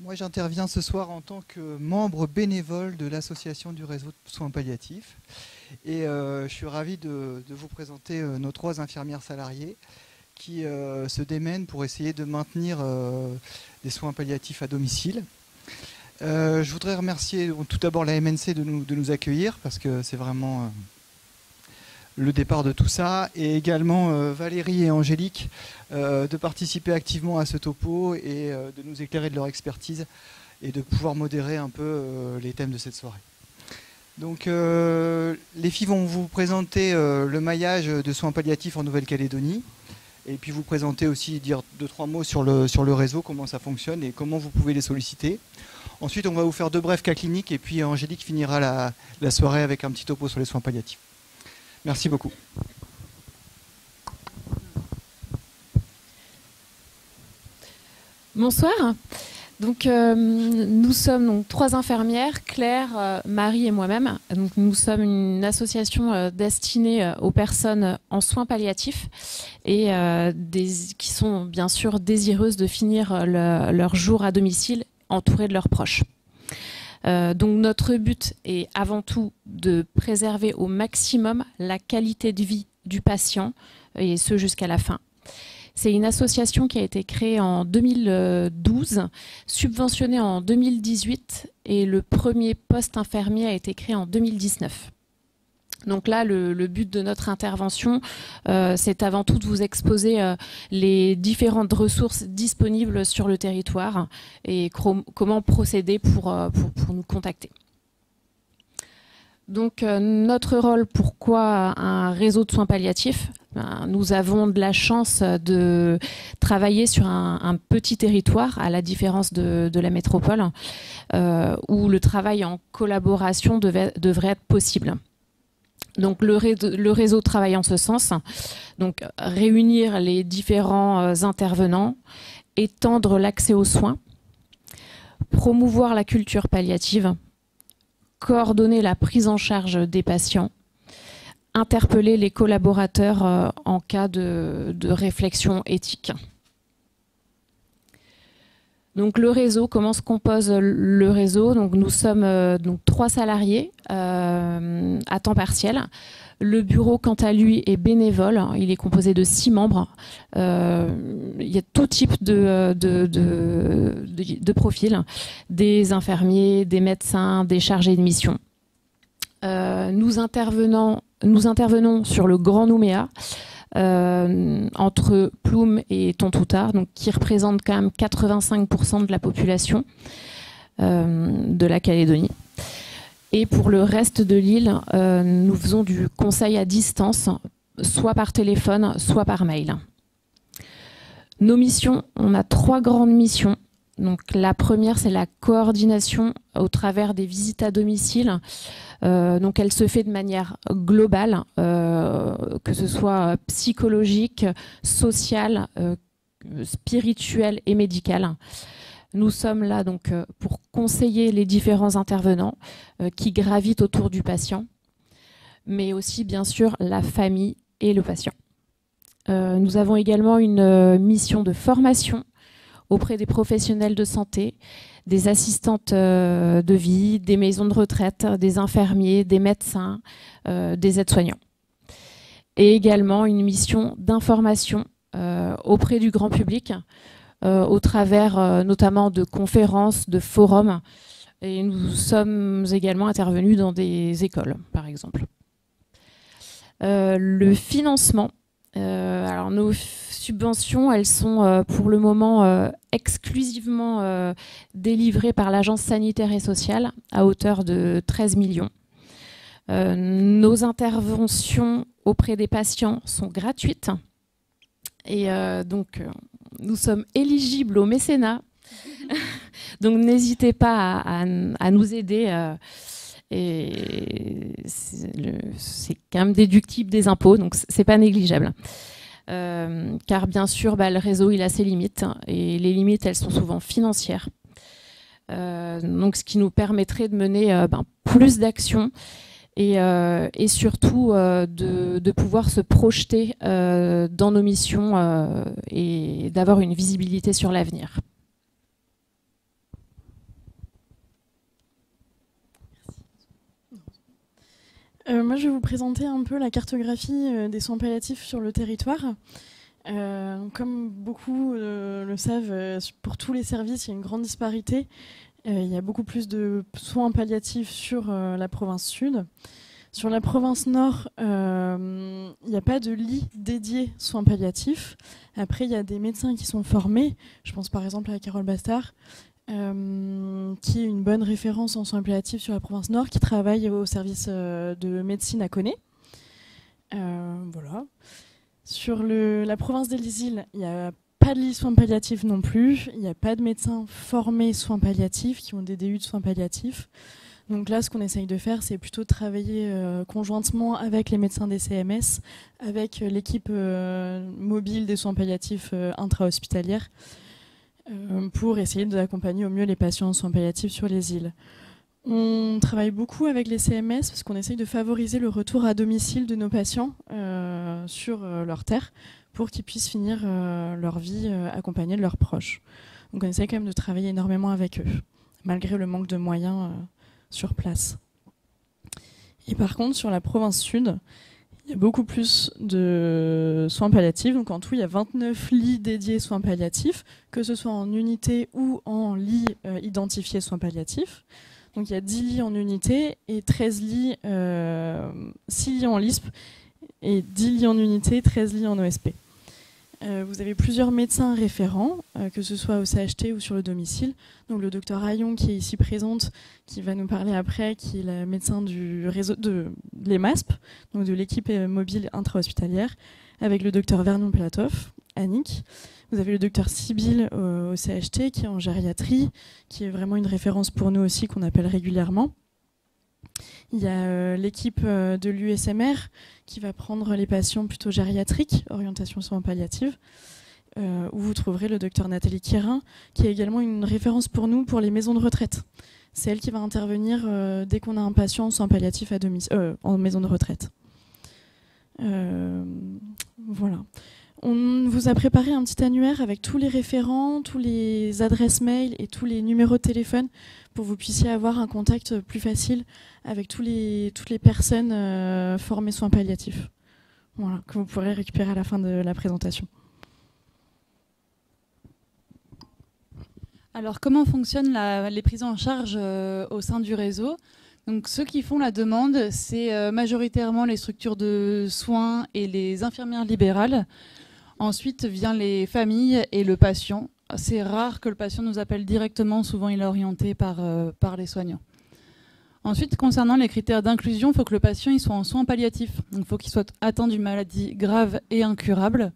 Moi, j'interviens ce soir en tant que membre bénévole de l'association du réseau de soins palliatifs. Et je suis ravi de vous présenter nos 3 infirmières salariées qui se démènent pour essayer de maintenir des soins palliatifs à domicile. Je voudrais remercier tout d'abord la MNC de nous accueillir, parce que c'est vraiment le départ de tout ça, et également Valérie et Angélique de participer activement à ce topo et de nous éclairer de leur expertise et de pouvoir modérer un peu les thèmes de cette soirée. Donc les filles vont vous présenter le maillage de soins palliatifs en Nouvelle-Calédonie, et puis vous présenter aussi, dire 2-3 mots sur le réseau, comment ça fonctionne et comment vous pouvez les solliciter. Ensuite, on va vous faire 2 brefs cas cliniques, et puis Angélique finira la soirée avec un petit topo sur les soins palliatifs. Merci beaucoup. Bonsoir. Donc, nous sommes donc 3 infirmières, Claire, Marie et moi-même. Donc, nous sommes une association destinée aux personnes en soins palliatifs et qui sont bien sûr désireuses de finir leur jour à domicile entourées de leurs proches. Donc notre but est avant tout de préserver au maximum la qualité de vie du patient, et ce jusqu'à la fin. C'est une association qui a été créée en 2012, subventionnée en 2018, et le premier poste infirmier a été créé en 2019. Donc là, le but de notre intervention, c'est avant tout de vous exposer les différentes ressources disponibles sur le territoire et comment procéder pour nous contacter. Donc notre rôle, pourquoi un réseau de soins palliatifs? Nous avons de la chance de travailler sur un petit territoire, à la différence de la métropole, où le travail en collaboration devrait être possible. Donc le réseau travaille en ce sens, donc réunir les différents intervenants, étendre l'accès aux soins, promouvoir la culture palliative, coordonner la prise en charge des patients, interpeller les collaborateurs en cas de réflexion éthique. Donc le réseau, comment se compose le réseau? Donc nous sommes 3 salariés à temps partiel. Le bureau, quant à lui, est bénévole. Il est composé de 6 membres. Il y a tout type de profils, des infirmiers, des médecins, des chargés de mission. Nous intervenons sur le Grand Nouméa, entre Ploum et Tontouta, donc qui représente quand même 85% de la population de la Calédonie. Et pour le reste de l'île, nous faisons du conseil à distance, soit par téléphone, soit par mail. Nos missions, on a 3 grandes missions. Donc, la première, c'est la coordination au travers des visites à domicile. Donc, elle se fait de manière globale, que ce soit psychologique, sociale, spirituelle et médicale. Nous sommes là donc pour conseiller les différents intervenants qui gravitent autour du patient, mais aussi bien sûr la famille et le patient. Nous avons également une mission de formation auprès des professionnels de santé, des assistantes de vie, des maisons de retraite, des infirmiers, des médecins, des aides-soignants. Et également une mission d'information auprès du grand public, au travers notamment de conférences, de forums. Et nous sommes également intervenus dans des écoles, par exemple. Le financement. Alors nos subventions, elles sont pour le moment exclusivement délivrées par l'Agence sanitaire et sociale à hauteur de 13 millions. Nos interventions auprès des patients sont gratuites. Et donc, nous sommes éligibles au mécénat. Donc, n'hésitez pas à nous aider. Et c'est quand même déductible des impôts, donc c'est pas négligeable. Car bien sûr, le réseau il a ses limites, et les limites elles sont souvent financières. Donc ce qui nous permettrait de mener plus d'actions et surtout de pouvoir se projeter dans nos missions et d'avoir une visibilité sur l'avenir. Moi, je vais vous présenter un peu la cartographie des soins palliatifs sur le territoire. Comme beaucoup le savent, pour tous les services, il y a une grande disparité. Il y a beaucoup plus de soins palliatifs sur la province sud. Sur la province nord, il n'y a pas de lit dédié soins palliatifs. Après, il y a des médecins qui sont formés. Je pense par exemple à Carole Bastard, qui est une bonne référence en soins palliatifs sur la province nord, qui travaille au service de médecine à Koné. Voilà. Sur la province des îles, il n'y a pas de lit soins palliatifs non plus. Il n'y a pas de médecins formés soins palliatifs qui ont des DU de soins palliatifs. Donc là, ce qu'on essaye de faire, c'est plutôt de travailler conjointement avec les médecins des CMS, avec l'équipe mobile des soins palliatifs intra-hospitalières, pour essayer d'accompagner au mieux les patients en soins palliatifs sur les îles. On travaille beaucoup avec les CMS parce qu'on essaye de favoriser le retour à domicile de nos patients sur leur terre pour qu'ils puissent finir leur vie accompagnés de leurs proches. Donc on essaye quand même de travailler énormément avec eux, malgré le manque de moyens sur place. Et par contre, sur la province sud, il y a beaucoup plus de soins palliatifs. Donc en tout, il y a 29 lits dédiés soins palliatifs, que ce soit en unité ou en lits identifiés soins palliatifs. Donc il y a 10 lits en unité et 13 lits, 6 lits en LISP et 10 lits en unité, 13 lits en OSP. Vous avez plusieurs médecins référents, que ce soit au CHT ou sur le domicile. Donc le docteur Ayon, qui est ici présente, qui va nous parler après, qui est la médecin du réseau de l'EMASP, donc de l'équipe mobile intra-hospitalière, avec le docteur Vernon Platov, Annick. Vous avez le docteur Sibyl au CHT, qui est en gériatrie, qui est vraiment une référence pour nous aussi, qu'on appelle régulièrement. Il y a l'équipe de l'USMR qui va prendre les patients plutôt gériatriques, orientation soins palliatives, où vous trouverez le docteur Nathalie Quérin, qui est également une référence pour nous pour les maisons de retraite. C'est elle qui va intervenir dès qu'on a un patient en soins palliatifs à en maison de retraite. Voilà. On vous a préparé un petit annuaire avec tous les référents, tous les adresses mail et tous les numéros de téléphone pour que vous puissiez avoir un contact plus facile avec toutes les personnes formées soins palliatifs. Voilà, que vous pourrez récupérer à la fin de la présentation. Alors, comment fonctionnent les prises en charge au sein du réseau ? Donc, ceux qui font la demande, c'est majoritairement les structures de soins et les infirmières libérales. Ensuite vient les familles et le patient. C'est rare que le patient nous appelle directement, souvent il est orienté par les soignants. Ensuite, concernant les critères d'inclusion, il faut que le patient il soit en soins palliatifs. Il faut qu'il soit atteint d'une maladie grave et incurable,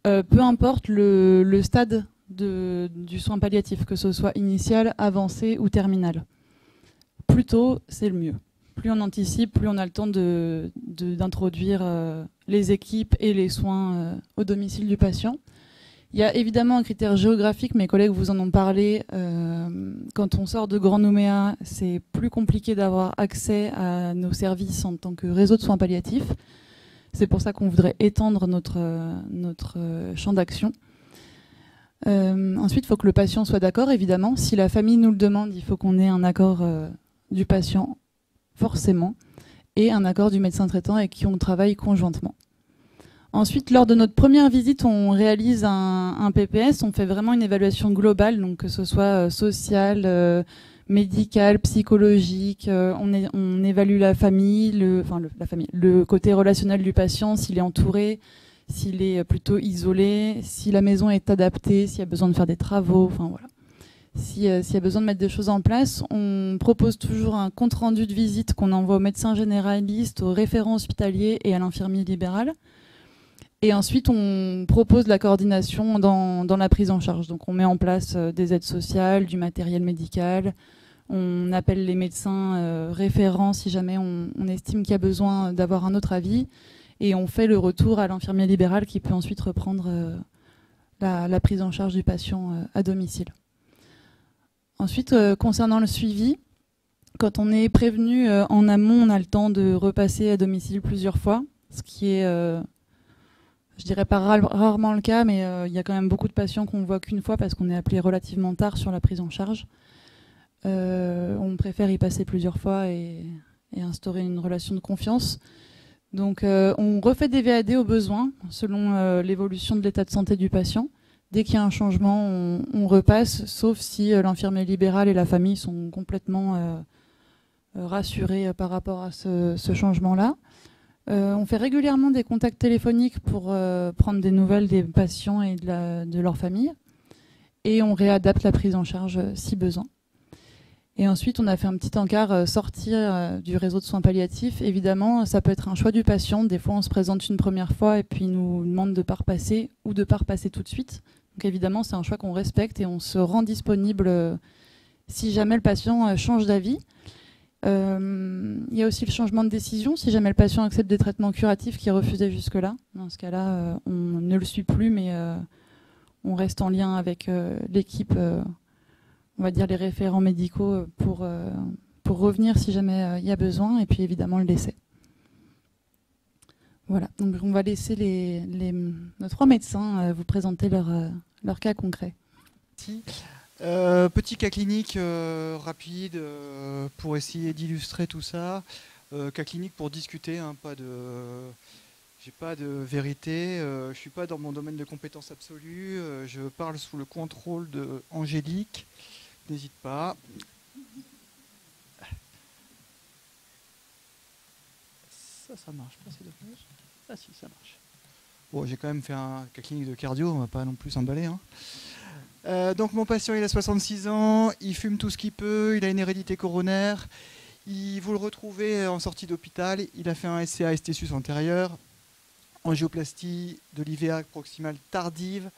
peu importe le stade du soin palliatif, que ce soit initial, avancé ou terminal. Plus tôt, c'est le mieux. Plus on anticipe, plus on a le temps d'introduire les équipes et les soins au domicile du patient. Il y a évidemment un critère géographique, mes collègues vous en ont parlé. Quand on sort de Grand Nouméa, c'est plus compliqué d'avoir accès à nos services en tant que réseau de soins palliatifs. C'est pour ça qu'on voudrait étendre notre champ d'action. Ensuite, il faut que le patient soit d'accord, évidemment. Si la famille nous le demande, il faut qu'on ait un accord du patient, forcément, et un accord du médecin traitant avec qui on travaille conjointement. Ensuite, lors de notre première visite, on réalise un PPS, on fait vraiment une évaluation globale, donc que ce soit sociale, médicale, psychologique, on évalue la famille, le côté relationnel du patient, s'il est entouré, s'il est plutôt isolé, si la maison est adaptée, s'il y a besoin de faire des travaux, enfin voilà. S'il y a besoin de mettre des choses en place, on propose toujours un compte-rendu de visite qu'on envoie au médecin généraliste, au référent hospitalier et à l'infirmier libéral. Et ensuite, on propose la coordination dans la prise en charge. Donc on met en place des aides sociales, du matériel médical, on appelle les médecins référents si jamais on estime qu'il y a besoin d'avoir un autre avis, et on fait le retour à l'infirmier libéral qui peut ensuite reprendre la prise en charge du patient à domicile. Ensuite, concernant le suivi, quand on est prévenu en amont, on a le temps de repasser à domicile plusieurs fois, ce qui est, je dirais pas rarement le cas, mais il y a quand même beaucoup de patients qu'on ne voit qu'une fois parce qu'on est appelé relativement tard sur la prise en charge. On préfère y passer plusieurs fois et et instaurer une relation de confiance. Donc on refait des VAD au besoin, selon l'évolution de l'état de santé du patient. Dès qu'il y a un changement, on repasse, sauf si l'infirmier libéral et la famille sont complètement rassurés par rapport à ce changement-là. On fait régulièrement des contacts téléphoniques pour prendre des nouvelles des patients et de leur famille. Et on réadapte la prise en charge si besoin. Et ensuite, on a fait un petit encart sortir du réseau de soins palliatifs. Évidemment, ça peut être un choix du patient. Des fois, on se présente une première fois et puis il nous demande de ne pas repasser ou de ne pas repasser tout de suite. Donc évidemment, c'est un choix qu'on respecte et on se rend disponible si jamais le patient change d'avis. Il y a aussi le changement de décision. Si jamais le patient accepte des traitements curatifs qu'il refusait jusque-là, dans ce cas-là, on ne le suit plus, mais on reste en lien avec l'équipe, on va dire les référents médicaux, pour revenir si jamais il y a besoin, et puis évidemment le décès. Voilà, donc on va laisser nos 3 médecins vous présenter leur cas concret. Merci. Petit cas clinique rapide pour essayer d'illustrer tout ça. Cas clinique pour discuter, hein, j'ai pas de vérité, je suis pas dans mon domaine de compétence absolue, je parle sous le contrôle de Angélique, n'hésite pas. Ça marche pas, c'est dommage. Ah si, ça marche. Bon, j'ai quand même fait un cas clinique de cardio, on va pas non plus s'emballer, hein. Donc mon patient, il a 66 ans, il fume tout ce qu'il peut, il a une hérédité coronaire, vous le retrouvez en sortie d'hôpital, il a fait un SCA ST-sus antérieur, angioplastie de l'IVA proximale tardive,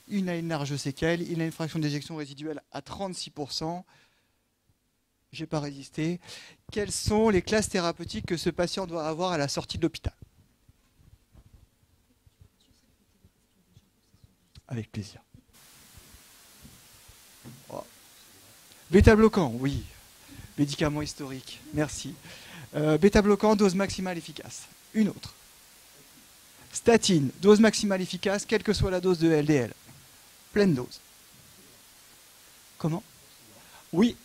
il a une large séquelle, il a une fraction d'éjection résiduelle à 36%, j'ai pas résisté. Quelles sont les classes thérapeutiques que ce patient doit avoir à la sortie de l'hôpital? Avec plaisir. Bêta-bloquant, oui. Médicament historique, merci. Bêta-bloquant, dose maximale efficace. Une autre. Statine, dose maximale efficace, quelle que soit la dose de LDL. Pleine dose. Comment? Oui,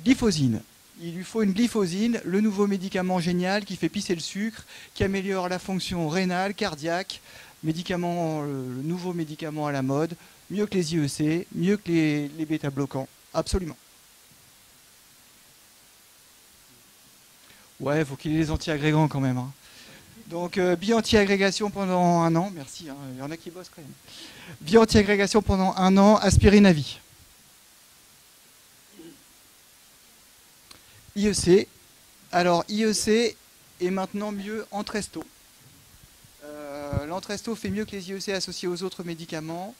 glyphosine. Il lui faut une glyphosine, le nouveau médicament génial qui fait pisser le sucre, qui améliore la fonction rénale, cardiaque, le nouveau médicament à la mode, mieux que les IEC, mieux que les bêta-bloquants. Absolument. Ouais, il faut qu'il ait les anti-agrégants quand même, hein. Donc, bi-anti-agrégation pendant 1 an. Merci, hein, il y en a qui bossent quand même. Bi-anti-agrégation pendant 1 an, aspirine à vie. IEC. Alors, IEC est maintenant mieux Entresto. L'Entresto fait mieux que les IEC associés aux autres médicaments.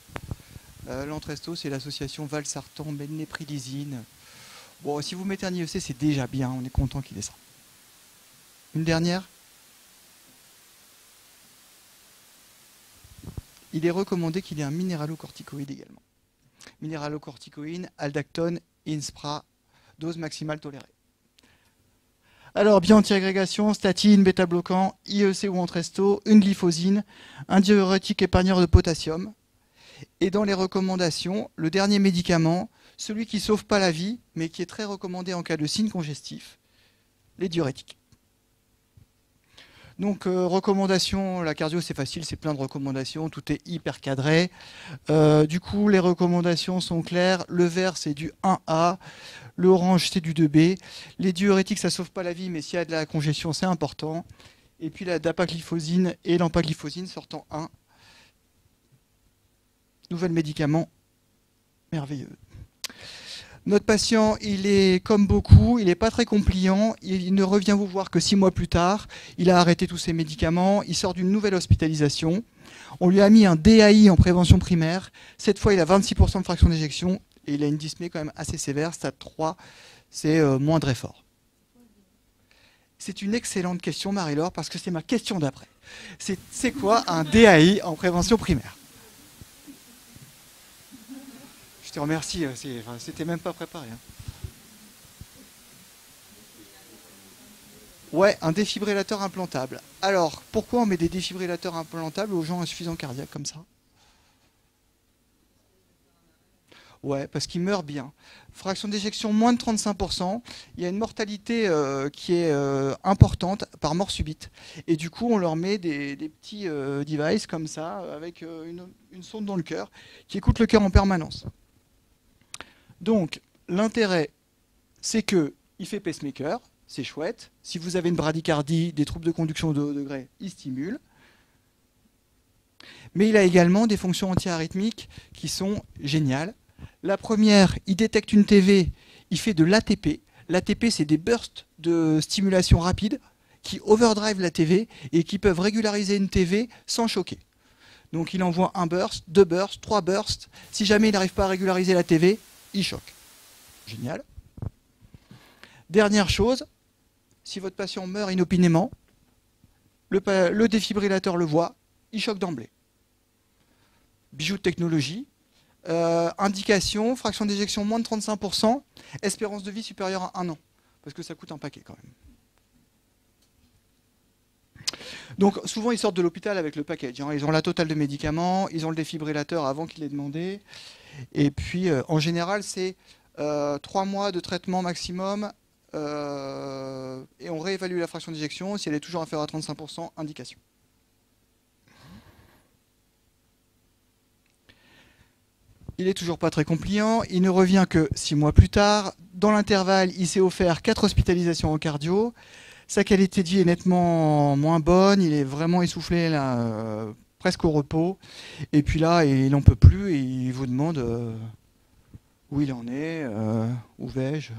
L'Entresto, c'est l'association valsartan, benleprilizine. Bon, si vous mettez un IEC, c'est déjà bien, on est content qu'il ait ça. Une dernière. Il est recommandé qu'il ait un minéralocorticoïde également. Minéralocorticoïde, aldactone, Inspra, dose maximale tolérée. Alors, bien anti-agrégation, statine, bêta-bloquant, IEC ou Entresto, une glyphosine, un diurétique épargneur de potassium. Et dans les recommandations, le dernier médicament, celui qui ne sauve pas la vie, mais qui est très recommandé en cas de signe congestif, les diurétiques. Donc, recommandations, la cardio c'est facile, c'est plein de recommandations, tout est hyper cadré. Du coup, les recommandations sont claires, le vert c'est du 1A, le orange c'est du 2B. Les diurétiques ça ne sauve pas la vie, mais s'il y a de la congestion c'est important. Et puis la dapagliflozine et l'empagliflozine sortant 1. Nouvel médicament merveilleux. Notre patient, il est comme beaucoup, il n'est pas très compliant, il ne revient vous voir que 6 mois plus tard, il a arrêté tous ses médicaments, il sort d'une nouvelle hospitalisation, on lui a mis un DAI en prévention primaire, cette fois il a 26% de fraction d'éjection et il a une dyspnée quand même assez sévère, stade 3, c'est moindre effort. C'est une excellente question Marie-Laure parce que c'est ma question d'après. C'est quoi un DAI en prévention primaire? Je te remercie, c'était même pas préparé. Hein. Ouais, un défibrillateur implantable. Alors, pourquoi on met des défibrillateurs implantables aux gens insuffisants cardiaques comme ça? Ouais, parce qu'il meurt bien. Fraction d'éjection moins de 35%. Il y a une mortalité qui est importante par mort subite. Et du coup, on leur met des petits devices comme ça, avec une sonde dans le cœur, qui écoute le cœur en permanence. Donc, l'intérêt, c'est qu'il fait pacemaker, c'est chouette. Si vous avez une bradycardie, des troubles de conduction de haut degré, il stimule. Mais il a également des fonctions anti-arythmiques qui sont géniales. La première, il détecte une TV, il fait de l'ATP. L'ATP, c'est des bursts de stimulation rapide qui overdrive la TV et qui peuvent régulariser une TV sans choquer. Donc il envoie un burst, 2 bursts, 3 bursts. Si jamais il n'arrive pas à régulariser la TV, il choque. Génial. Dernière chose, si votre patient meurt inopinément, le défibrillateur le voit, il choque d'emblée. Bijou de technologie. Indication, fraction d'éjection moins de 35%, espérance de vie supérieure à 1 an. Parce que ça coûte un paquet quand même. Donc souvent ils sortent de l'hôpital avec le package. Hein. Ils ont la totale de médicaments, ils ont le défibrillateur avant qu'il ait demandé. Et puis en général c'est 3 mois de traitement maximum et on réévalue la fraction d'éjection. Si elle est toujours inférieure à 35%, indication. Il n'est toujours pas très compliant, il ne revient que 6 mois plus tard. Dans l'intervalle, il s'est offert 4 hospitalisations en cardio. Sa qualité de vie est nettement moins bonne, il est vraiment essoufflé, là, presque au repos. Et puis là, il n'en peut plus et il vous demande où il en est, où vais-je.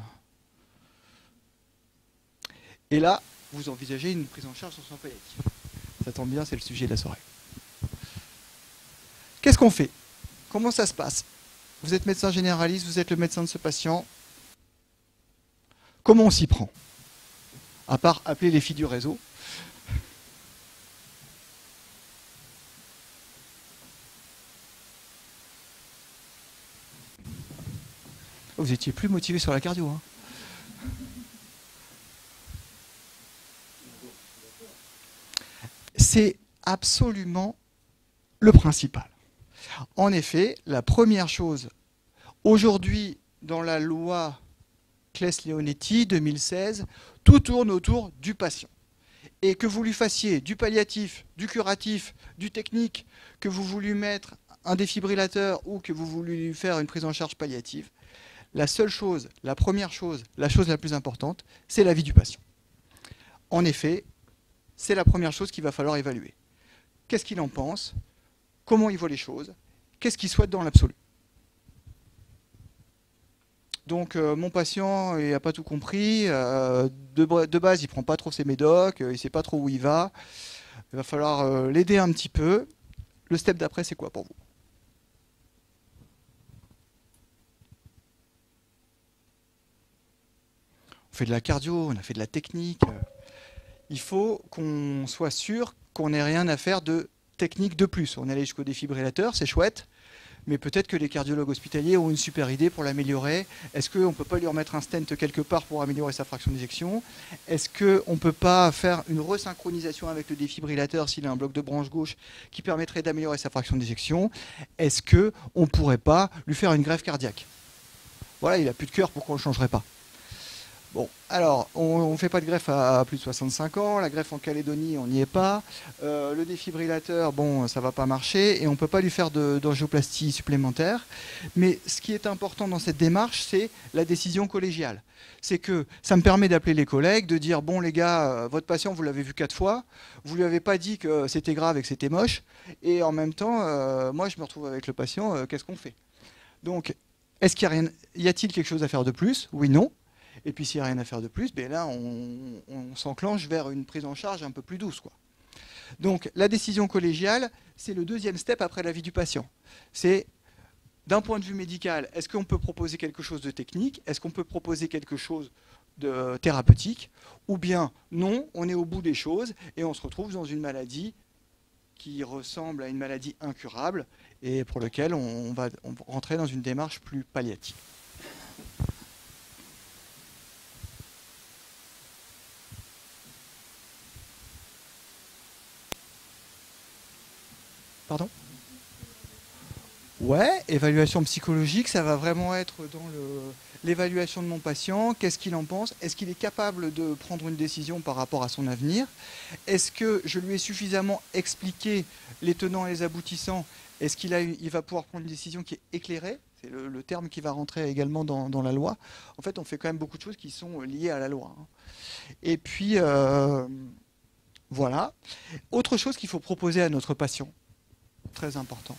Et là, vous envisagez une prise en charge sur soins palliatifs. Ça tombe bien, c'est le sujet de la soirée. Qu'est-ce qu'on fait ? Comment ça se passe? Vous êtes médecin généraliste, vous êtes le médecin de ce patient. Comment on s'y prend? À part appeler les filles du réseau. Vous étiez plus motivé sur la cardio. Hein. C'est absolument le principal. En effet, la première chose, aujourd'hui, dans la loi Claes-Leonetti 2016, tout tourne autour du patient. Et que vous lui fassiez du palliatif, du curatif, du technique, que vous vouliez mettre un défibrillateur ou que vous vouliez lui faire une prise en charge palliative, la seule chose, la première chose, la chose la plus importante, c'est la vie du patient. En effet, c'est la première chose qu'il va falloir évaluer. Qu'est-ce qu'il en pense? Comment il voit les choses? Qu'est-ce qu'il souhaite dans l'absolu? Donc mon patient il n'a pas tout compris, de base il ne prend pas trop ses médocs, il ne sait pas trop où il va. Il va falloir l'aider un petit peu. Le step d'après c'est quoi pour vous? On fait de la cardio, on a fait de la technique. Il faut qu'on soit sûr qu'on n'ait rien à faire de technique de plus. On est allé jusqu'au défibrillateur, c'est chouette. Mais peut-être que les cardiologues hospitaliers ont une super idée pour l'améliorer. Est-ce qu'on ne peut pas lui remettre un stent quelque part pour améliorer sa fraction d'éjection? Est-ce qu'on ne peut pas faire une resynchronisation avec le défibrillateur s'il a un bloc de branche gauche qui permettrait d'améliorer sa fraction d'éjection? Est-ce qu'on ne pourrait pas lui faire une greffe cardiaque? Voilà, il n'a plus de cœur, pourquoi on ne le changerait pas? Bon, alors, on ne fait pas de greffe à plus de 65 ans, la greffe en Calédonie, on n'y est pas. Le défibrillateur, bon, ça ne va pas marcher et on ne peut pas lui faire d'angioplastie supplémentaire. Mais ce qui est important dans cette démarche, c'est la décision collégiale. C'est que ça me permet d'appeler les collègues, de dire, bon les gars, votre patient, vous l'avez vu 4 fois, vous ne lui avez pas dit que c'était grave et que c'était moche, et en même temps, moi je me retrouve avec le patient, qu'est-ce qu'on fait? Donc, est-ce qu'il y a rien, y a-t-il quelque chose à faire de plus? Oui, non. Et puis s'il n'y a rien à faire de plus, ben là on s'enclenche vers une prise en charge un peu plus douce, quoi. Donc la décision collégiale, c'est le deuxième step après la vie du patient. C'est d'un point de vue médical, est-ce qu'on peut proposer quelque chose de technique? Est-ce qu'on peut proposer quelque chose de thérapeutique? Ou bien non, on est au bout des choses et on se retrouve dans une maladie qui ressemble à une maladie incurable et pour laquelle on va rentrer dans une démarche plus palliative. Pardon? Ouais, évaluation psychologique, ça va vraiment être dans l'évaluation de mon patient, qu'est-ce qu'il en pense, est-ce qu'il est capable de prendre une décision par rapport à son avenir, est-ce que je lui ai suffisamment expliqué les tenants et les aboutissants, est-ce il va pouvoir prendre une décision qui est éclairée, c'est le terme qui va rentrer également dans la loi. En fait, on fait quand même beaucoup de choses qui sont liées à la loi. Et puis, voilà. Autre chose qu'il faut proposer à notre patient, très important.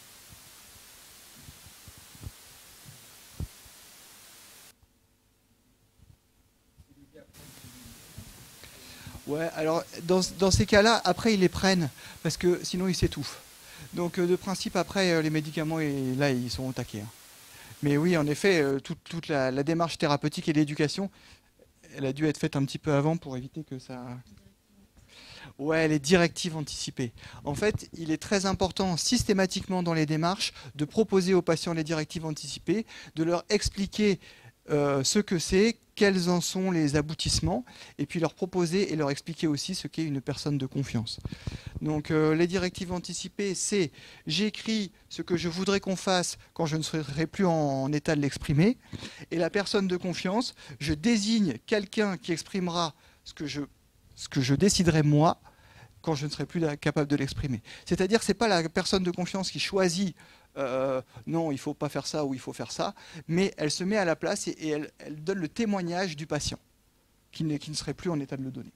Ouais, alors dans ces cas-là, après ils les prennent parce que sinon ils s'étouffent. Donc de principe après les médicaments là ils sont au taquet. Hein. Mais oui, en effet, toute la démarche thérapeutique et l'éducation, elle a dû être faite un petit peu avant pour éviter que ça. Ouais, les directives anticipées. En fait, il est très important systématiquement dans les démarches de proposer aux patients les directives anticipées, de leur expliquer ce que c'est, quels en sont les aboutissements, et puis leur proposer et leur expliquer aussi ce qu'est une personne de confiance. Donc les directives anticipées, c'est j'écris ce que je voudrais qu'on fasse quand je ne serai plus en état de l'exprimer, et la personne de confiance, je désigne quelqu'un qui exprimera ce que je déciderai moi quand je ne serai plus capable de l'exprimer. C'est-à-dire que ce n'est pas la personne de confiance qui choisit non, il ne faut pas faire ça ou il faut faire ça, mais elle se met à la place et elle donne le témoignage du patient qui ne serait plus en état de le donner.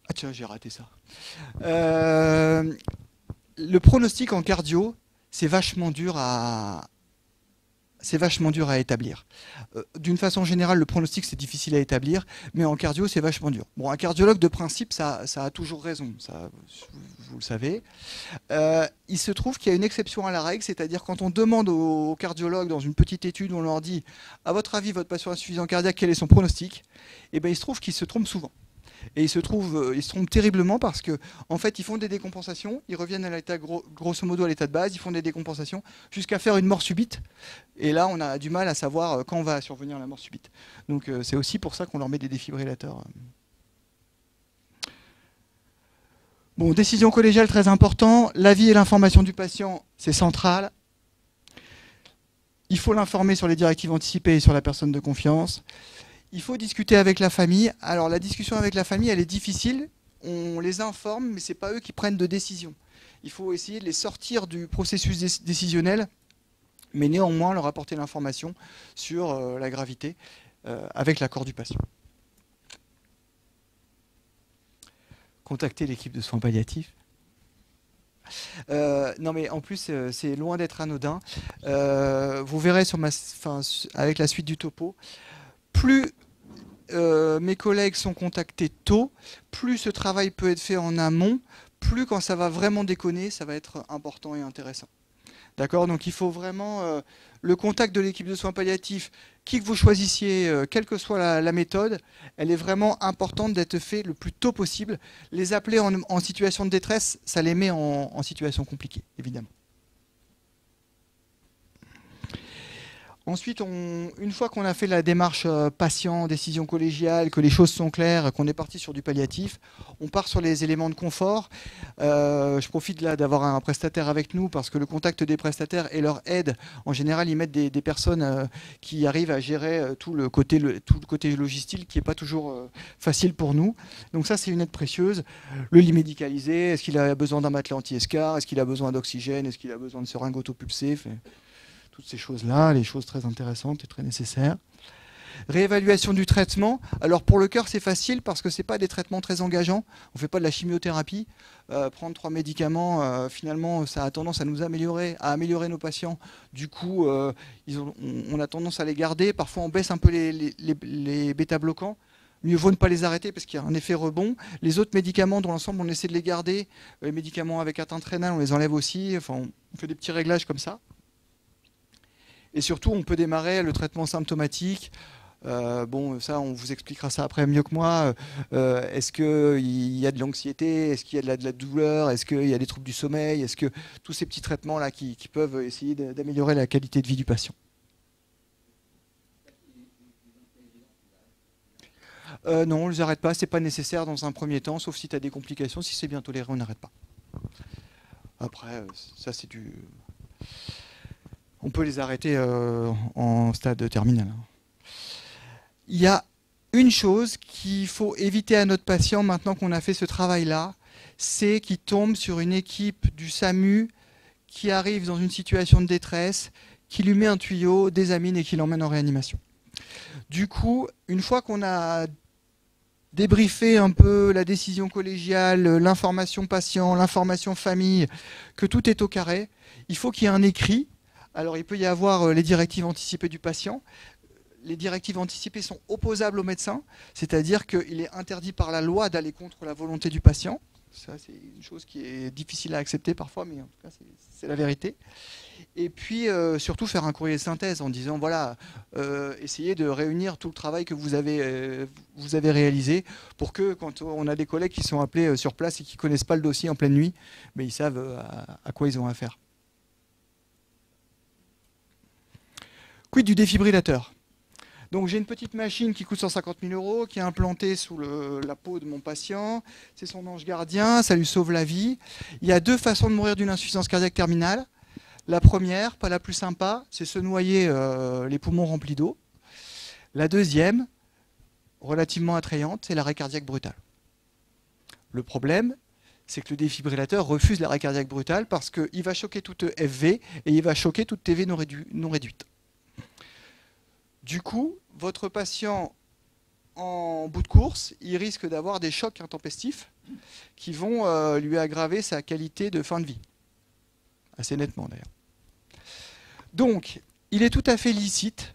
Ah tiens, j'ai raté ça. Le pronostic en cardio, c'est vachement dur à établir. D'une façon générale, le pronostic, c'est difficile à établir, mais en cardio, c'est vachement dur. Bon, un cardiologue, de principe, ça a toujours raison, ça, vous le savez. Il se trouve qu'il y a une exception à la règle, c'est-à-dire quand on demande aux cardiologues, dans une petite étude, on leur dit « À votre avis, votre patient insuffisant cardiaque, quel est son pronostic ?» Eh bien, il se trouve qu'ils se trompent souvent. Et ils se trompent terriblement parce que, en fait, ils font des décompensations, ils reviennent à l'état, grosso modo à l'état de base, ils font des décompensations jusqu'à faire une mort subite. Et là, on a du mal à savoir quand va survenir la mort subite. Donc, c'est aussi pour ça qu'on leur met des défibrillateurs. Bon, décision collégiale très important. L'avis et l'information du patient, c'est central. Il faut l'informer sur les directives anticipées et sur la personne de confiance. Il faut discuter avec la famille. Alors la discussion avec la famille, elle est difficile. On les informe, mais ce n'est pas eux qui prennent de décision. Il faut essayer de les sortir du processus décisionnel, mais néanmoins leur apporter l'information sur la gravité avec l'accord du patient. Contacter l'équipe de soins palliatifs. Non mais en plus c'est loin d'être anodin. Vous verrez avec la suite du topo. Plus mes collègues sont contactés tôt, plus ce travail peut être fait en amont, plus quand ça va vraiment déconner, ça va être important et intéressant. D'accord ? Donc il faut vraiment le contact de l'équipe de soins palliatifs, qui que vous choisissiez, quelle que soit la méthode, elle est vraiment importante d'être fait le plus tôt possible. Les appeler en situation de détresse, ça les met en situation compliquée, évidemment. Ensuite, une fois qu'on a fait la démarche patient, décision collégiale, que les choses sont claires, qu'on est parti sur du palliatif, on part sur les éléments de confort. Je profite là d'avoir un prestataire avec nous parce que le contact des prestataires et leur aide, en général, ils mettent des personnes qui arrivent à gérer tout le côté logistique qui n'est pas toujours facile pour nous. Donc ça, c'est une aide précieuse. Le lit médicalisé, est-ce qu'il a besoin d'un matelas anti-escar, est-ce qu'il a besoin d'oxygène, est-ce qu'il a besoin de seringue autopulsée, toutes ces choses-là, les choses très intéressantes et très nécessaires. Réévaluation du traitement. Alors pour le cœur, c'est facile parce que ce n'est pas des traitements très engageants. On ne fait pas de la chimiothérapie. Prendre 3 médicaments, finalement, ça a tendance à nous améliorer nos patients. Du coup, on a tendance à les garder. Parfois, on baisse un peu les bêta-bloquants. Mieux vaut ne pas les arrêter parce qu'il y a un effet rebond. Les autres médicaments, dans l'ensemble, on essaie de les garder. Les médicaments avec atteinte rénale, on les enlève aussi. Enfin, on fait des petits réglages comme ça. Et surtout, on peut démarrer le traitement symptomatique. Bon, ça, on vous expliquera ça après mieux que moi. Est-ce qu'il y a de l'anxiété? Est-ce qu'il y a de la douleur? Est-ce qu'il y a des troubles du sommeil? Est-ce que tous ces petits traitements-là qui peuvent essayer d'améliorer la qualité de vie du patient? Non, on ne les arrête pas. Ce n'est pas nécessaire dans un premier temps, sauf si tu as des complications. Si c'est bien toléré, on n'arrête pas. Après, ça c'est du... On peut les arrêter en stade terminal. Il y a une chose qu'il faut éviter à notre patient maintenant qu'on a fait ce travail-là, c'est qu'il tombe sur une équipe du SAMU qui arrive dans une situation de détresse, qui lui met un tuyau, désamine et qui l'emmène en réanimation. Du coup, une fois qu'on a débriefé un peu la décision collégiale, l'information patient, l'information famille, que tout est au carré, il faut qu'il y ait un écrit. Alors il peut y avoir les directives anticipées du patient. Les directives anticipées sont opposables au médecin, c'est-à-dire qu'il est interdit par la loi d'aller contre la volonté du patient. Ça, c'est une chose qui est difficile à accepter parfois, mais en tout cas, c'est la vérité. Et puis, surtout, faire un courrier de synthèse en disant, voilà, essayez de réunir tout le travail que vous avez réalisé pour que, quand on a des collègues qui sont appelés sur place et qui ne connaissent pas le dossier en pleine nuit, mais ils savent à quoi ils ont affaire. Quid du défibrillateur? Donc j'ai une petite machine qui coûte 150 000 €, qui est implantée sous la peau de mon patient. C'est son ange gardien, ça lui sauve la vie. Il y a 2 façons de mourir d'une insuffisance cardiaque terminale. La première, pas la plus sympa, c'est se noyer les poumons remplis d'eau. La deuxième, relativement attrayante, c'est l'arrêt cardiaque brutal. Le problème, c'est que le défibrillateur refuse l'arrêt cardiaque brutal parce qu'il va choquer toute FV et il va choquer toute TV non réduite. Du coup, votre patient, en bout de course, il risque d'avoir des chocs intempestifs qui vont lui aggraver sa qualité de fin de vie. Assez nettement, d'ailleurs. Donc, il est tout à fait licite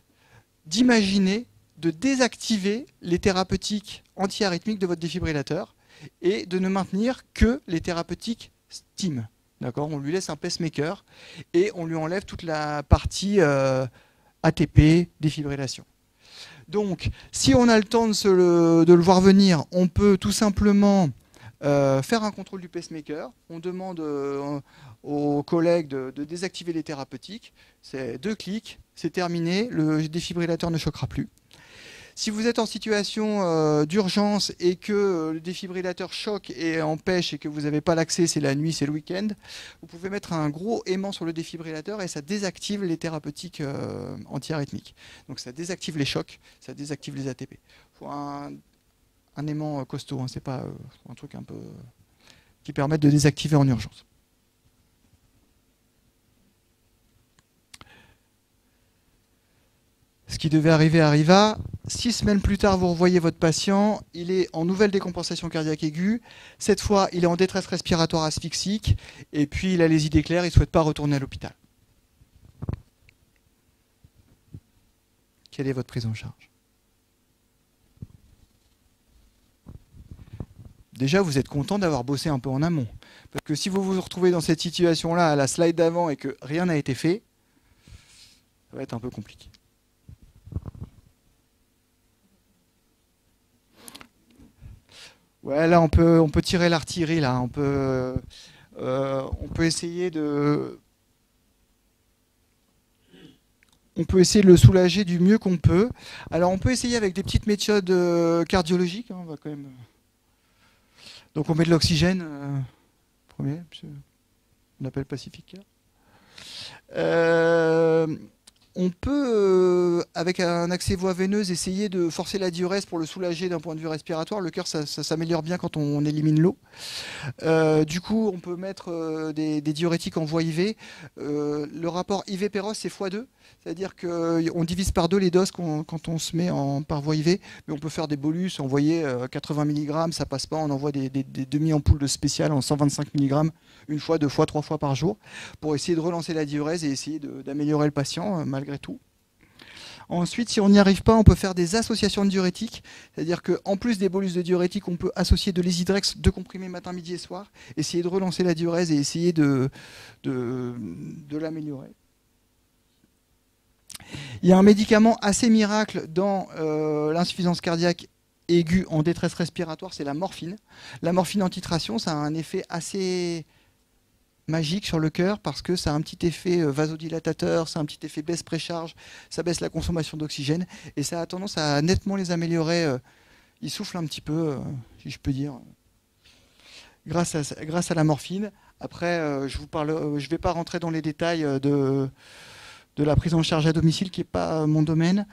d'imaginer de désactiver les thérapeutiques antiarythmiques de votre défibrillateur et de ne maintenir que les thérapeutiques STIM. D'accord ? On lui laisse un pacemaker et on lui enlève toute la partie ATP, défibrillation. Donc, si on a le temps de le voir venir, on peut tout simplement faire un contrôle du pacemaker. On demande aux collègues de désactiver les thérapeutiques. C'est 2 clics, c'est terminé, le défibrillateur ne choquera plus. Si vous êtes en situation d'urgence et que le défibrillateur choque et empêche et que vous n'avez pas l'accès, c'est la nuit, c'est le week-end, vous pouvez mettre un gros aimant sur le défibrillateur et ça désactive les thérapeutiques antiarythmiques. Donc ça désactive les chocs, ça désactive les ATP. Il faut un aimant costaud, hein, c'est pas un truc un peu qui permette de désactiver en urgence. Ce qui devait arriver arriva. 6 semaines plus tard, vous revoyez votre patient. Il est en nouvelle décompensation cardiaque aiguë. Cette fois, il est en détresse respiratoire asphyxique. Et puis, il a les idées claires. Il ne souhaite pas retourner à l'hôpital. Quelle est votre prise en charge? Déjà, vous êtes content d'avoir bossé un peu en amont. Parce que si vous vous retrouvez dans cette situation-là, à la slide d'avant, et que rien n'a été fait, ça va être un peu compliqué. Ouais, là on peut tirer l'artillerie, là on peut essayer de le soulager du mieux qu'on peut. Alors on peut essayer avec des petites méthodes cardiologiques, hein, on va quand même. Donc on met de l'oxygène premier, on appelle pacifique. On peut, avec un accès voie veineuse, essayer de forcer la diurèse pour le soulager d'un point de vue respiratoire. Le cœur, ça s'améliore bien quand on élimine l'eau. Du coup, on peut mettre des diurétiques en voie IV. Le rapport IV-péros, c'est x2. C'est-à-dire qu'on divise par 2 les doses quand on se met par voie IV. Mais on peut faire des bolus, envoyer 80 mg, ça passe pas. On envoie des demi-ampoules de spécial en 125 mg, 1 fois, 2 fois, 3 fois par jour, pour essayer de relancer la diurèse et essayer d'améliorer le patient malgré tout. Ensuite, si on n'y arrive pas, on peut faire des associations de diurétiques, c'est-à-dire qu'en plus des bolus de diurétiques, on peut associer de l'Easydrex, 2 comprimés matin, midi et soir, essayer de relancer la diurèse et essayer de l'améliorer. Il y a un médicament assez miracle dans l'insuffisance cardiaque aiguë en détresse respiratoire, c'est la morphine. La morphine en titration, ça a un effet assez magique sur le cœur parce que ça a un petit effet vasodilatateur, ça a un petit effet baisse précharge, ça baisse la consommation d'oxygène et ça a tendance à nettement les améliorer. Ils soufflent un petit peu, si je peux dire, grâce à la morphine. Après, je ne vais pas rentrer dans les détails de la prise en charge à domicile, qui n'est pas mon domaine.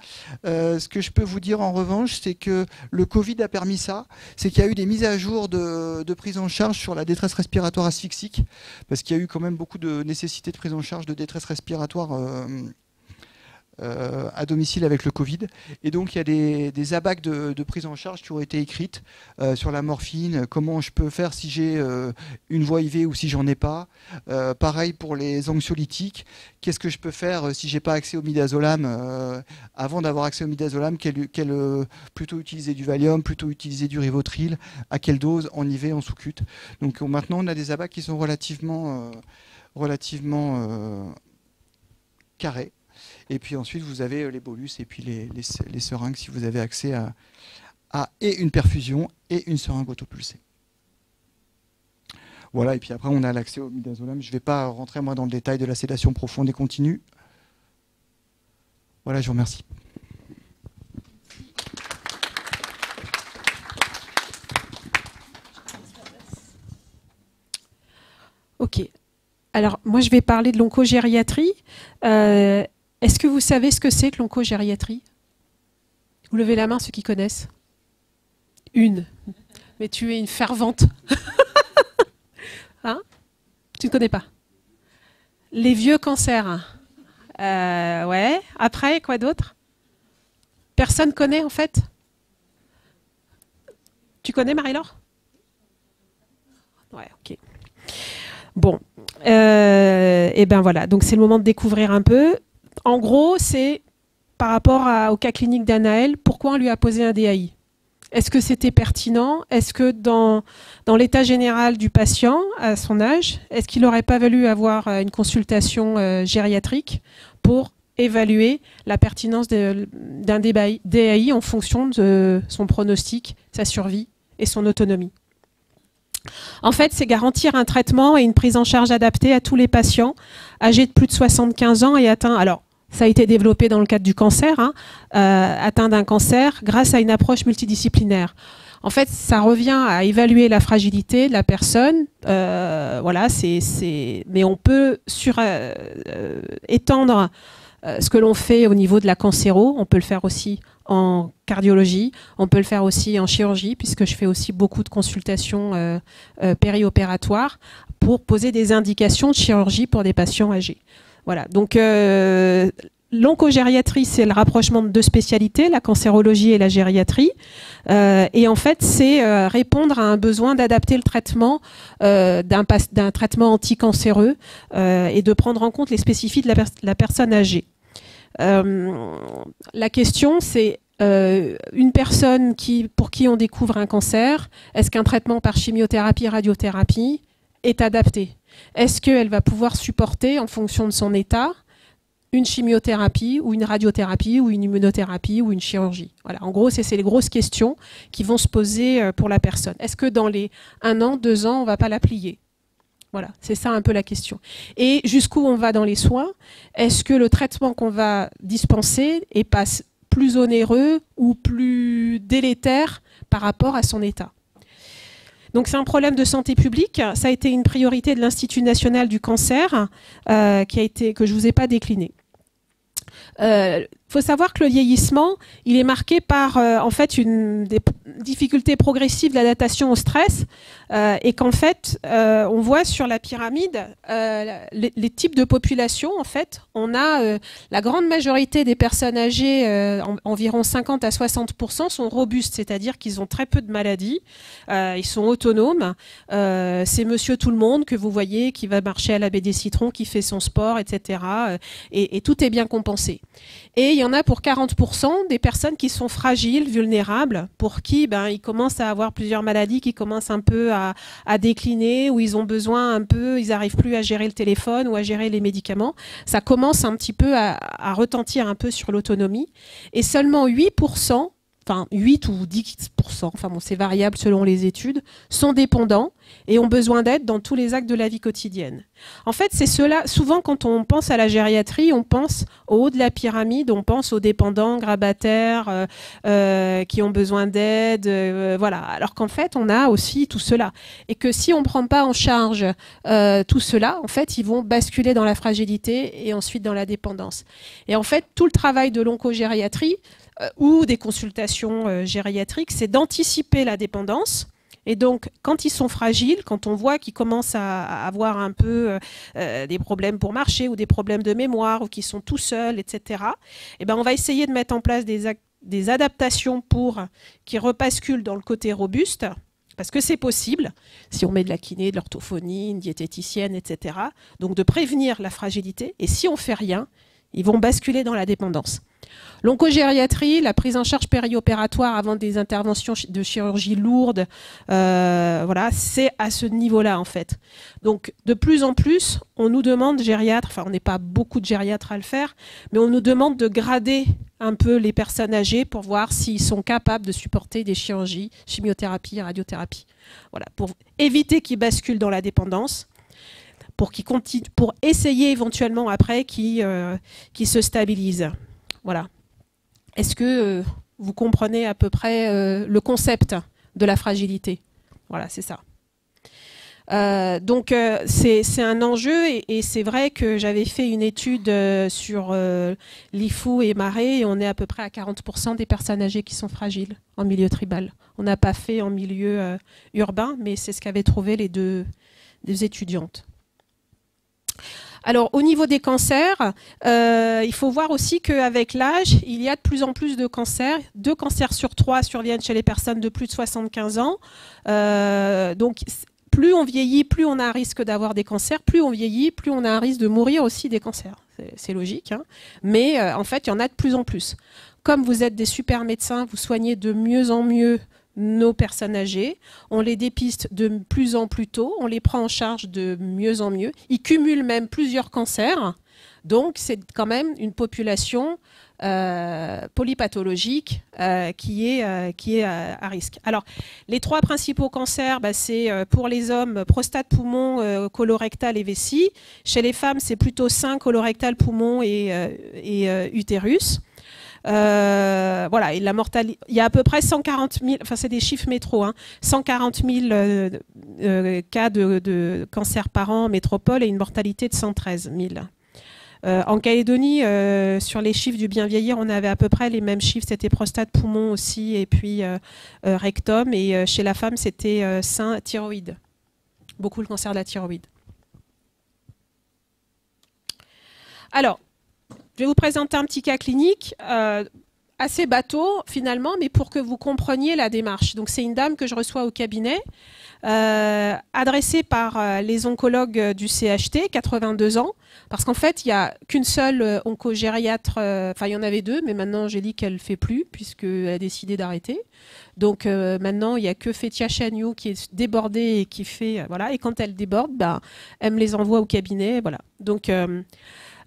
Ce que je peux vous dire en revanche, c'est que le Covid a permis ça, c'est qu'il y a eu des mises à jour de prise en charge sur la détresse respiratoire asphyxique, parce qu'il y a eu quand même beaucoup de nécessité de prise en charge de détresse respiratoire à domicile avec le Covid. Et donc il y a des abacs de prise en charge qui ont été écrites sur la morphine, comment je peux faire si j'ai une voie IV ou si j'en ai pas. Pareil pour les anxiolytiques, qu'est-ce que je peux faire si j'ai pas accès au midazolam avant d'avoir accès au midazolam, plutôt utiliser du Valium, plutôt utiliser du Rivotril, à quelle dose, en IV, en sous-cut. Donc maintenant on a des abacs qui sont relativement carrés. Et puis ensuite, vous avez les bolus et puis les seringues si vous avez accès à et une perfusion et une seringue autopulsée. Voilà, et puis après, on a l'accès au midazolam. Je ne vais pas rentrer, moi, dans le détail de la sédation profonde et continue. Voilà, je vous remercie. Ok. Alors, moi, je vais parler de l'oncogériatrie. Est-ce que vous savez ce que c'est que l'oncogériatrie? Vous levez la main, ceux qui connaissent. Une. Mais tu es une fervente. Hein? Tu ne connais pas? Les vieux cancers. Ouais. Après, quoi d'autre? Personne connaît, en fait? Tu connais, Marie-Laure? Ouais, ok. Bon. Et ben voilà. Donc, c'est le moment de découvrir un peu. En gros, c'est par rapport au cas clinique d'Anaël, pourquoi on lui a posé un DAI? Est-ce que c'était pertinent? Est-ce que dans l'état général du patient, à son âge, est-ce qu'il n'aurait pas valu avoir une consultation gériatrique pour évaluer la pertinence d'un DAI en fonction de son pronostic, sa survie et son autonomie? En fait, c'est garantir un traitement et une prise en charge adaptée à tous les patients âgés de plus de 75 ans et atteints. Alors, ça a été développé dans le cadre du cancer, atteint d'un cancer grâce à une approche multidisciplinaire. En fait, ça revient à évaluer la fragilité de la personne. Voilà, mais on peut étendre ce que l'on fait au niveau de la cancéro. On peut le faire aussi en cardiologie, on peut le faire aussi en chirurgie, puisque je fais aussi beaucoup de consultations périopératoires pour poser des indications de chirurgie pour des patients âgés. Voilà, donc l'oncogériatrie, c'est le rapprochement de deux spécialités, la cancérologie et la gériatrie. Et en fait, c'est répondre à un besoin d'adapter le traitement d'un traitement anticancéreux et de prendre en compte les spécificités de la personne âgée. La question, c'est une personne pour qui on découvre un cancer, est-ce qu'un traitement par chimiothérapie, radiothérapie est adapté? Est-ce qu'elle va pouvoir supporter, en fonction de son état, une chimiothérapie ou une radiothérapie ou une immunothérapie ou une chirurgie? Voilà, en gros, c'est les grosses questions qui vont se poser pour la personne. Est-ce que dans les 1 an, 2 ans, on ne va pas la plier? Voilà, c'est ça un peu la question. Et jusqu'où on va dans les soins? Est-ce que le traitement qu'on va dispenser est pas plus onéreux ou plus délétère par rapport à son état? Donc c'est un problème de santé publique. Ça a été une priorité de l'Institut national du cancer que je ne vous ai pas décliné. Faut savoir que le vieillissement, il est marqué par en fait une difficulté progressive de l'adaptation au stress et qu'en fait, on voit sur la pyramide les types de populations. En fait, on a la grande majorité des personnes âgées, environ 50 à 60%, sont robustes, c'est-à-dire qu'ils ont très peu de maladies, ils sont autonomes. C'est monsieur tout le monde que vous voyez qui va marcher à la baie des Citrons, qui fait son sport, etc. Et tout est bien compensé. Et il y en a pour 40% des personnes qui sont fragiles, vulnérables, pour qui ils commencent à avoir plusieurs maladies qui commencent un peu à décliner, où ils ont besoin un peu, ils n'arrivent plus à gérer le téléphone ou à gérer les médicaments. Ça commence un petit peu à retentir un peu sur l'autonomie. Et seulement 8%, enfin 8 ou 10%, enfin bon, c'est variable selon les études, sont dépendants et ont besoin d'aide dans tous les actes de la vie quotidienne. En fait, c'est cela, souvent quand on pense à la gériatrie, on pense au haut de la pyramide, on pense aux dépendants, grabataires, qui ont besoin d'aide, voilà. Alors qu'en fait, on a aussi tout cela. Et que si on ne prend pas en charge tout cela, en fait, ils vont basculer dans la fragilité et ensuite dans la dépendance. Et en fait, tout le travail de l'oncogériatrie ou des consultations gériatriques, c'est d'anticiper la dépendance. Et donc, quand ils sont fragiles, quand on voit qu'ils commencent à avoir un peu des problèmes pour marcher ou des problèmes de mémoire ou qu'ils sont tout seuls, etc., eh ben, on va essayer de mettre en place des adaptations pour qu'ils rebasculent dans le côté robuste, parce que c'est possible, si on met de la kiné, de l'orthophonie, une diététicienne, etc., donc de prévenir la fragilité. Et si on ne fait rien, ils vont basculer dans la dépendance. L'oncogériatrie, la prise en charge périopératoire avant des interventions de chirurgie lourde, voilà, c'est à ce niveau-là en fait. Donc de plus en plus, on nous demande, gériatres, enfin on n'est pas beaucoup de gériatres à le faire, mais on nous demande de grader un peu les personnes âgées pour voir s'ils sont capables de supporter des chirurgies, chimiothérapie, radiothérapie. Voilà, pour éviter qu'ils basculent dans la dépendance. Pour essayer éventuellement après qu'ils se stabilisent. Voilà. Est-ce que vous comprenez à peu près le concept de la fragilité? Voilà, c'est ça. Donc c'est un enjeu et c'est vrai que j'avais fait une étude sur l'IFU et Marais et on est à peu près à 40% des personnes âgées qui sont fragiles en milieu tribal. On n'a pas fait en milieu urbain, mais c'est ce qu'avaient trouvé les deux étudiantes. Alors, au niveau des cancers, il faut voir aussi qu'avec l'âge, il y a de plus en plus de cancers. 2 cancers sur 3 surviennent chez les personnes de plus de 75 ans. Donc, plus on vieillit, plus on a un risque d'avoir des cancers. Plus on vieillit, plus on a un risque de mourir aussi des cancers. C'est logique, hein. Mais en fait, il y en a de plus en plus. Comme vous êtes des super médecins, vous soignez de mieux en mieux nos personnes âgées, on les dépiste de plus en plus tôt, on les prend en charge de mieux en mieux. Ils cumulent même plusieurs cancers, donc c'est quand même une population polypathologique qui est à risque. Alors, les 3 principaux cancers, c'est pour les hommes prostate, poumon, colorectal et vessie. Chez les femmes, c'est plutôt sein, colorectal, poumon et utérus. Voilà, et la mortalité, il y a à peu près 140 000, enfin c'est des chiffres métro, hein, 140 000 cas de cancer par an en métropole et une mortalité de 113 000. En Calédonie, sur les chiffres du bien vieillir, on avait à peu près les mêmes chiffres, c'était prostate, poumon aussi, et puis rectum, et chez la femme, c'était sein, thyroïde. Beaucoup le cancer de la thyroïde. Alors, je vais vous présenter un petit cas clinique assez bateau finalement, mais pour que vous compreniez la démarche. Donc c'est une dame que je reçois au cabinet, adressée par les oncologues du CHT, 82 ans, parce qu'en fait il n'y a qu'une seule oncogériatre, enfin il y en avait 2, mais maintenant j'ai dit qu'elle ne fait plus, puisqu'elle a décidé d'arrêter. Donc maintenant il n'y a que Fetia Chagnou qui est débordée et qui fait, voilà, et quand elle déborde, elle me les envoie au cabinet, voilà. Donc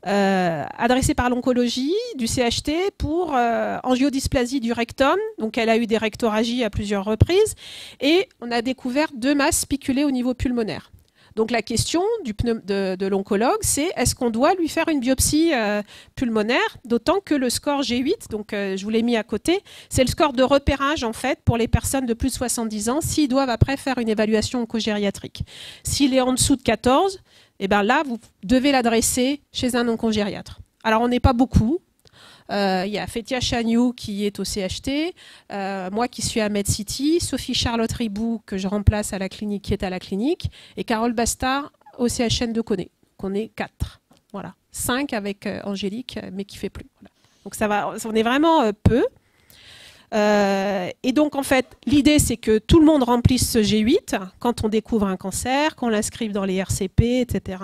adressée par l'oncologie du CHT pour angiodysplasie du rectum. Donc elle a eu des rectoragies à plusieurs reprises et on a découvert 2 masses spiculées au niveau pulmonaire. Donc la question de l'oncologue, c'est est-ce qu'on doit lui faire une biopsie pulmonaire, d'autant que le score G8, donc je vous l'ai mis à côté, c'est le score de repérage en fait pour les personnes de plus de 70 ans s'ils doivent après faire une évaluation oncogériatrique. S'il est en dessous de 14, et bien là, vous devez l'adresser chez un oncogériatre. Alors, on n'est pas beaucoup. Il y a Fetia Chagnou qui est au CHT, moi qui suis à MedCity, Sophie Charlotte Ribou que je remplace à la clinique, qui est à la clinique, et Carole Bastard au CHN de Coné. On est 4. Voilà. 5 avec Angélique, mais qui ne fait plus. Voilà. Donc, ça va, on est vraiment peu. Et donc, en fait, l'idée, c'est que tout le monde remplisse ce G8 quand on découvre un cancer, qu'on l'inscrive dans les RCP, etc.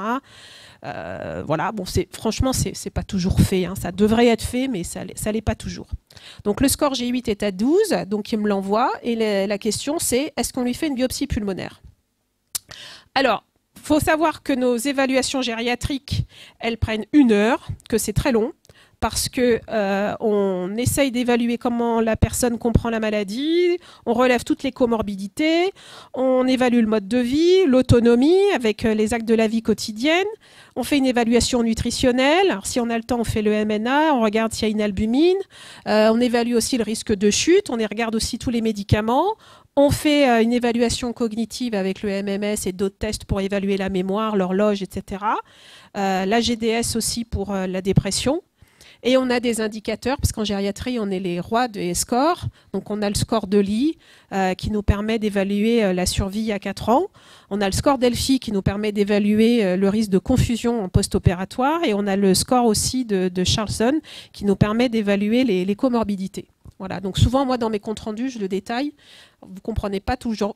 Voilà, bon, franchement, c'est pas toujours fait. Hein. Ça devrait être fait, mais ça l'est pas toujours. Donc, le score G8 est à 12, donc il me l'envoie. Et la question, c'est est-ce qu'on lui fait une biopsie pulmonaire? Alors, il faut savoir que nos évaluations gériatriques, elles prennent 1 heure, que c'est très long. parce que on essaye d'évaluer comment la personne comprend la maladie, on relève toutes les comorbidités, on évalue le mode de vie, l'autonomie avec les actes de la vie quotidienne, on fait une évaluation nutritionnelle. Alors, si on a le temps, on fait le MNA, on regarde s'il y a une albumine, on évalue aussi le risque de chute, on regarde aussi tous les médicaments. On fait une évaluation cognitive avec le MMS et d'autres tests pour évaluer la mémoire, l'horloge, etc. La GDS aussi pour la dépression. Et on a des indicateurs, parce qu'en gériatrie, on est les rois des scores. Donc on a le score de Lee qui nous permet d'évaluer la survie à 4 ans. On a le score d'Elphi qui nous permet d'évaluer le risque de confusion en post-opératoire. Et on a le score aussi de Charlson qui nous permet d'évaluer les comorbidités. Voilà, donc souvent, moi, dans mes comptes rendus, je le détaille. Vous ne comprenez pas toujours,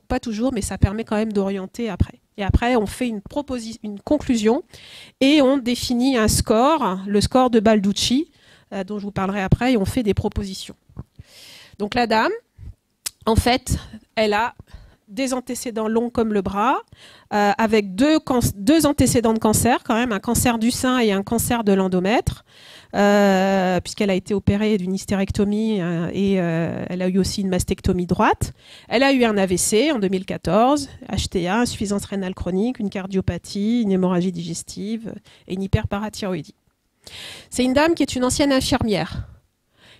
mais ça permet quand même d'orienter après. Et après, on fait une conclusion et on définit un score, le score de Balducci, dont je vous parlerai après, et on fait des propositions. Donc la dame, en fait, elle a des antécédents longs comme le bras, avec deux antécédents de cancer quand même, un cancer du sein et un cancer de l'endomètre. Puisqu'elle a été opérée d'une hystérectomie et elle a eu aussi une mastectomie droite. Elle a eu un AVC en 2014, HTA, insuffisance rénale chronique, une cardiopathie, une hémorragie digestive et une hyperparathyroïdie. C'est une dame qui est une ancienne infirmière,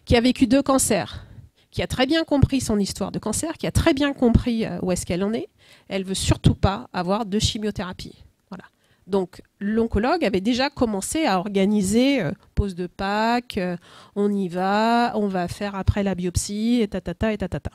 qui a vécu 2 cancers, qui a très bien compris son histoire de cancer, qui a très bien compris où est-ce qu'elle en est. Elle ne veut surtout pas avoir de chimiothérapie. Voilà. Donc, l'oncologue avait déjà commencé à organiser pause de Pâques, on y va, on va faire après la biopsie, et tatata, et tatata.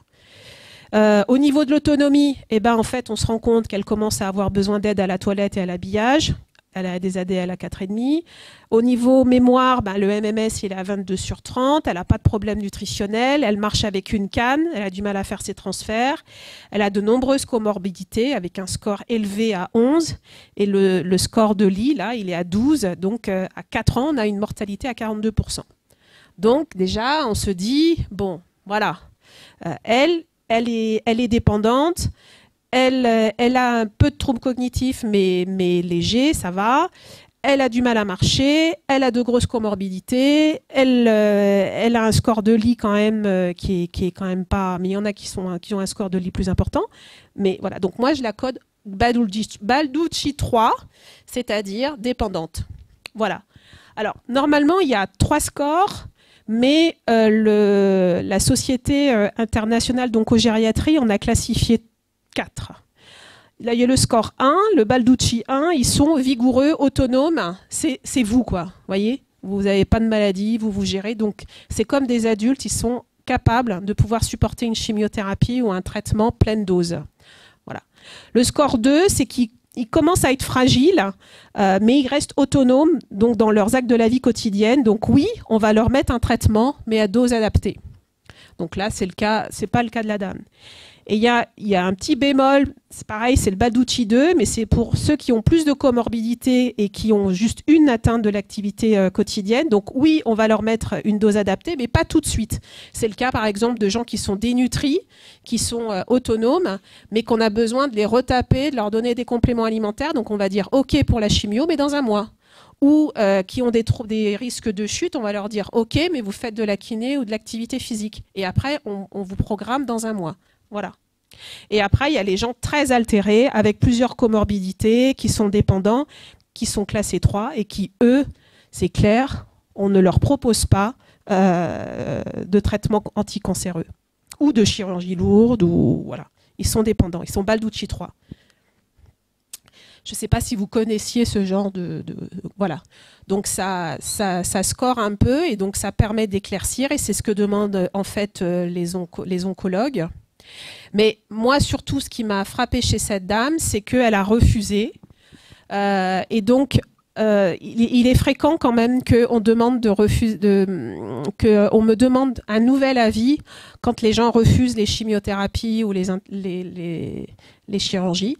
Au niveau de l'autonomie, en fait, on se rend compte qu'elle commence à avoir besoin d'aide à la toilette et à l'habillage. Elle a des ADL à 4,5. Au niveau mémoire, le MMS, il est à 22/30. Elle n'a pas de problème nutritionnel. Elle marche avec une canne. Elle a du mal à faire ses transferts. Elle a de nombreuses comorbidités avec un score élevé à 11. Et le score de Lee, là, il est à 12. Donc, à 4 ans, on a une mortalité à 42%. Donc, déjà, on se dit, bon, voilà. Elle est dépendante. Elle a un peu de troubles cognitifs, mais légers, ça va. Elle a du mal à marcher. Elle a de grosses comorbidités. Elle a un score de Lee quand même qui est quand même pas. Mais il y en a qui ont un score de Lee plus important. Mais voilà. Donc moi je la code Balducci 3, c'est-à-dire dépendante. Voilà. Alors normalement il y a 3 scores. Mais la Société internationale d'oncogériatrie, on a classifié 4. Là, il y a le score 1, le Balducci 1, ils sont vigoureux, autonomes, c'est vous, quoi. Voyez, vous n'avez pas de maladie, vous gérez. Donc, c'est comme des adultes, ils sont capables de pouvoir supporter une chimiothérapie ou un traitement pleine dose. Voilà. Le score 2, c'est qu'ils commencent à être fragiles, mais ils restent autonomes donc dans leurs actes de la vie quotidienne. Donc oui, on va leur mettre un traitement, mais à dose adaptée. Donc là, c'est pas le cas de la dame. Et il y a un petit bémol, c'est pareil, c'est le Balducci 2, mais c'est pour ceux qui ont plus de comorbidités et qui ont juste une atteinte de l'activité quotidienne. Donc oui, on va leur mettre une dose adaptée, mais pas tout de suite. C'est le cas, par exemple, de gens qui sont dénutris, qui sont autonomes, mais qu'on a besoin de les retaper, de leur donner des compléments alimentaires. Donc on va dire OK pour la chimio, mais dans un mois. Ou qui ont des risques de chute, on va leur dire OK, mais vous faites de la kiné ou de l'activité physique. Et après, on vous programme dans un mois. Voilà. Et après, il y a les gens très altérés, avec plusieurs comorbidités, qui sont dépendants, qui sont classés 3 et qui, eux, c'est clair, on ne leur propose pas de traitement anticancéreux ou de chirurgie lourde, ou voilà. Ils sont dépendants, ils sont Balducci 3. Je ne sais pas si vous connaissiez ce genre voilà. Donc ça score un peu et donc ça permet d'éclaircir et c'est ce que demandent en fait les oncologues. Mais moi, surtout, ce qui m'a frappé chez cette dame, c'est qu'elle a refusé. Et donc, il est fréquent quand même qu'on me demande un nouvel avis quand les gens refusent les chimiothérapies ou les chirurgies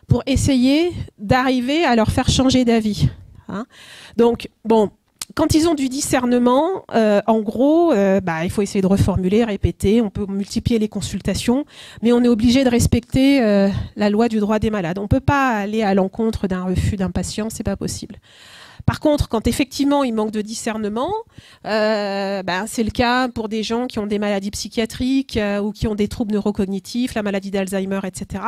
pour essayer d'arriver à leur faire changer d'avis. Hein. Donc, bon... Quand ils ont du discernement, en gros, il faut essayer de reformuler, répéter, on peut multiplier les consultations, mais on est obligé de respecter la loi du droit des malades. On ne peut pas aller à l'encontre d'un refus d'un patient, c'est pas possible. Par contre, quand effectivement il manque de discernement, c'est le cas pour des gens qui ont des maladies psychiatriques ou qui ont des troubles neurocognitifs, la maladie d'Alzheimer, etc.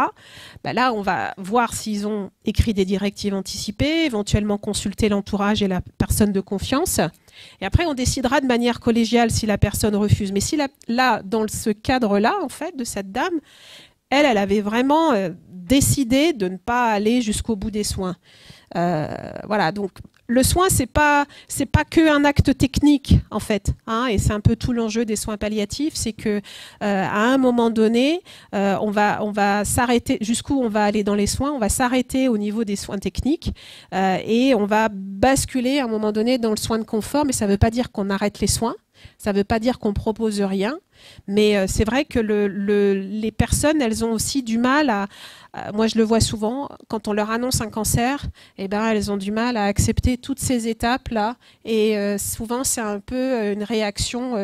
Là, on va voir s'ils ont écrit des directives anticipées, éventuellement consulter l'entourage et la personne de confiance. Et après, on décidera de manière collégiale si la personne refuse. Mais si là, dans ce cadre-là, en fait, de cette dame, elle avait vraiment décidé de ne pas aller jusqu'au bout des soins. Voilà, donc le soin, c'est pas que un acte technique en fait, hein, et c'est un peu tout l'enjeu des soins palliatifs, c'est que à un moment donné, on va s'arrêter. Jusqu'où on va aller dans les soins, on va s'arrêter au niveau des soins techniques et on va basculer à un moment donné dans le soin de confort. Mais ça ne veut pas dire qu'on arrête les soins, ça ne veut pas dire qu'on propose rien. Mais c'est vrai que les personnes, elles ont aussi du mal à... Moi, je le vois souvent, quand on leur annonce un cancer, elles ont du mal à accepter toutes ces étapes-là. Et souvent, c'est un peu une réaction,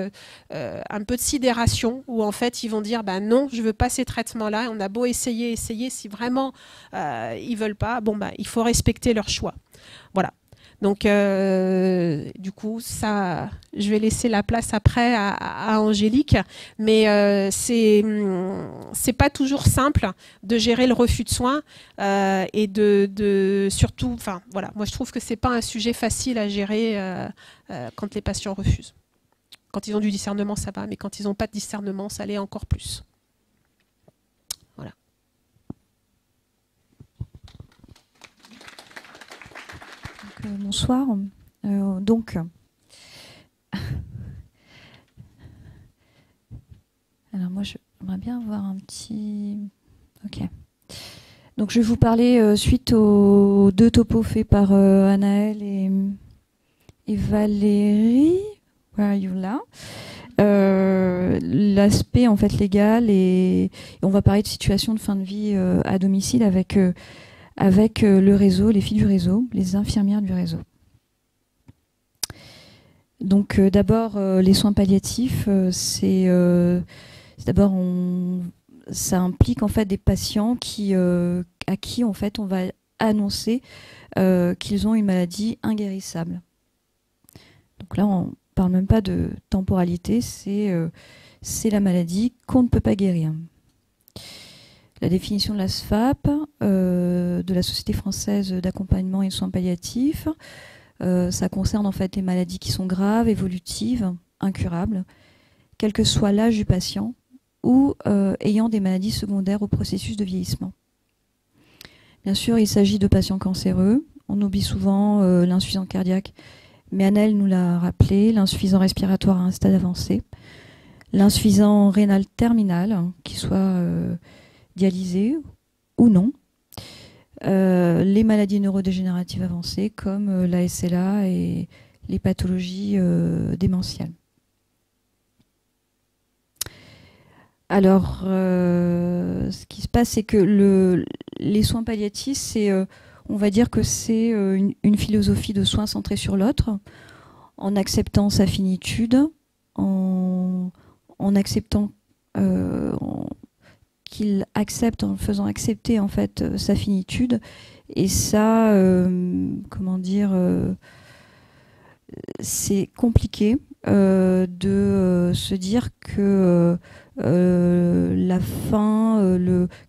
un peu de sidération, où en fait, ils vont dire non, je ne veux pas ces traitements-là. On a beau essayer, si vraiment ils ne veulent pas, il faut respecter leur choix. Voilà. Donc, du coup, ça, je vais laisser la place après à Angélique. Mais c'est pas toujours simple de gérer le refus de soins et surtout, enfin, voilà. Moi, je trouve que c'est pas un sujet facile à gérer quand les patients refusent. Quand ils ont du discernement, ça va, mais quand ils n'ont pas de discernement, ça l'est encore plus. Voilà. Bonsoir. Alors moi, j'aimerais bien avoir un petit... Ok. Donc je vais vous parler suite aux 2 topos faits par Anaëlle et Valérie. Where are you là? L'aspect en fait légal et on va parler de situation de fin de vie à domicile avec le réseau, les filles du réseau, les infirmières du réseau. Donc d'abord, les soins palliatifs, ça implique en fait des patients à qui en fait on va annoncer qu'ils ont une maladie inguérissable. Donc là, on parle même pas de temporalité, c'est la maladie qu'on ne peut pas guérir. La définition de la SFAP, de la Société française d'accompagnement et de soins palliatifs, ça concerne en fait les maladies qui sont graves, évolutives, incurables, quel que soit l'âge du patient ou ayant des maladies secondaires au processus de vieillissement. Bien sûr, il s'agit de patients cancéreux. On oublie souvent l'insuffisance cardiaque, mais Anaëlle nous l'a rappelé, l'insuffisance respiratoire à un stade avancé, l'insuffisance rénale terminale, qui soit dialysée ou non, les maladies neurodégénératives avancées comme la SLA et les pathologies démentielles. Alors, ce qui se passe, c'est que les soins palliatifs, on va dire que c'est une philosophie de soins centrée sur l'autre, en acceptant sa finitude, en acceptant qu'il accepte, en faisant accepter en fait sa finitude. Et ça, comment dire, c'est compliqué de se dire que la fin,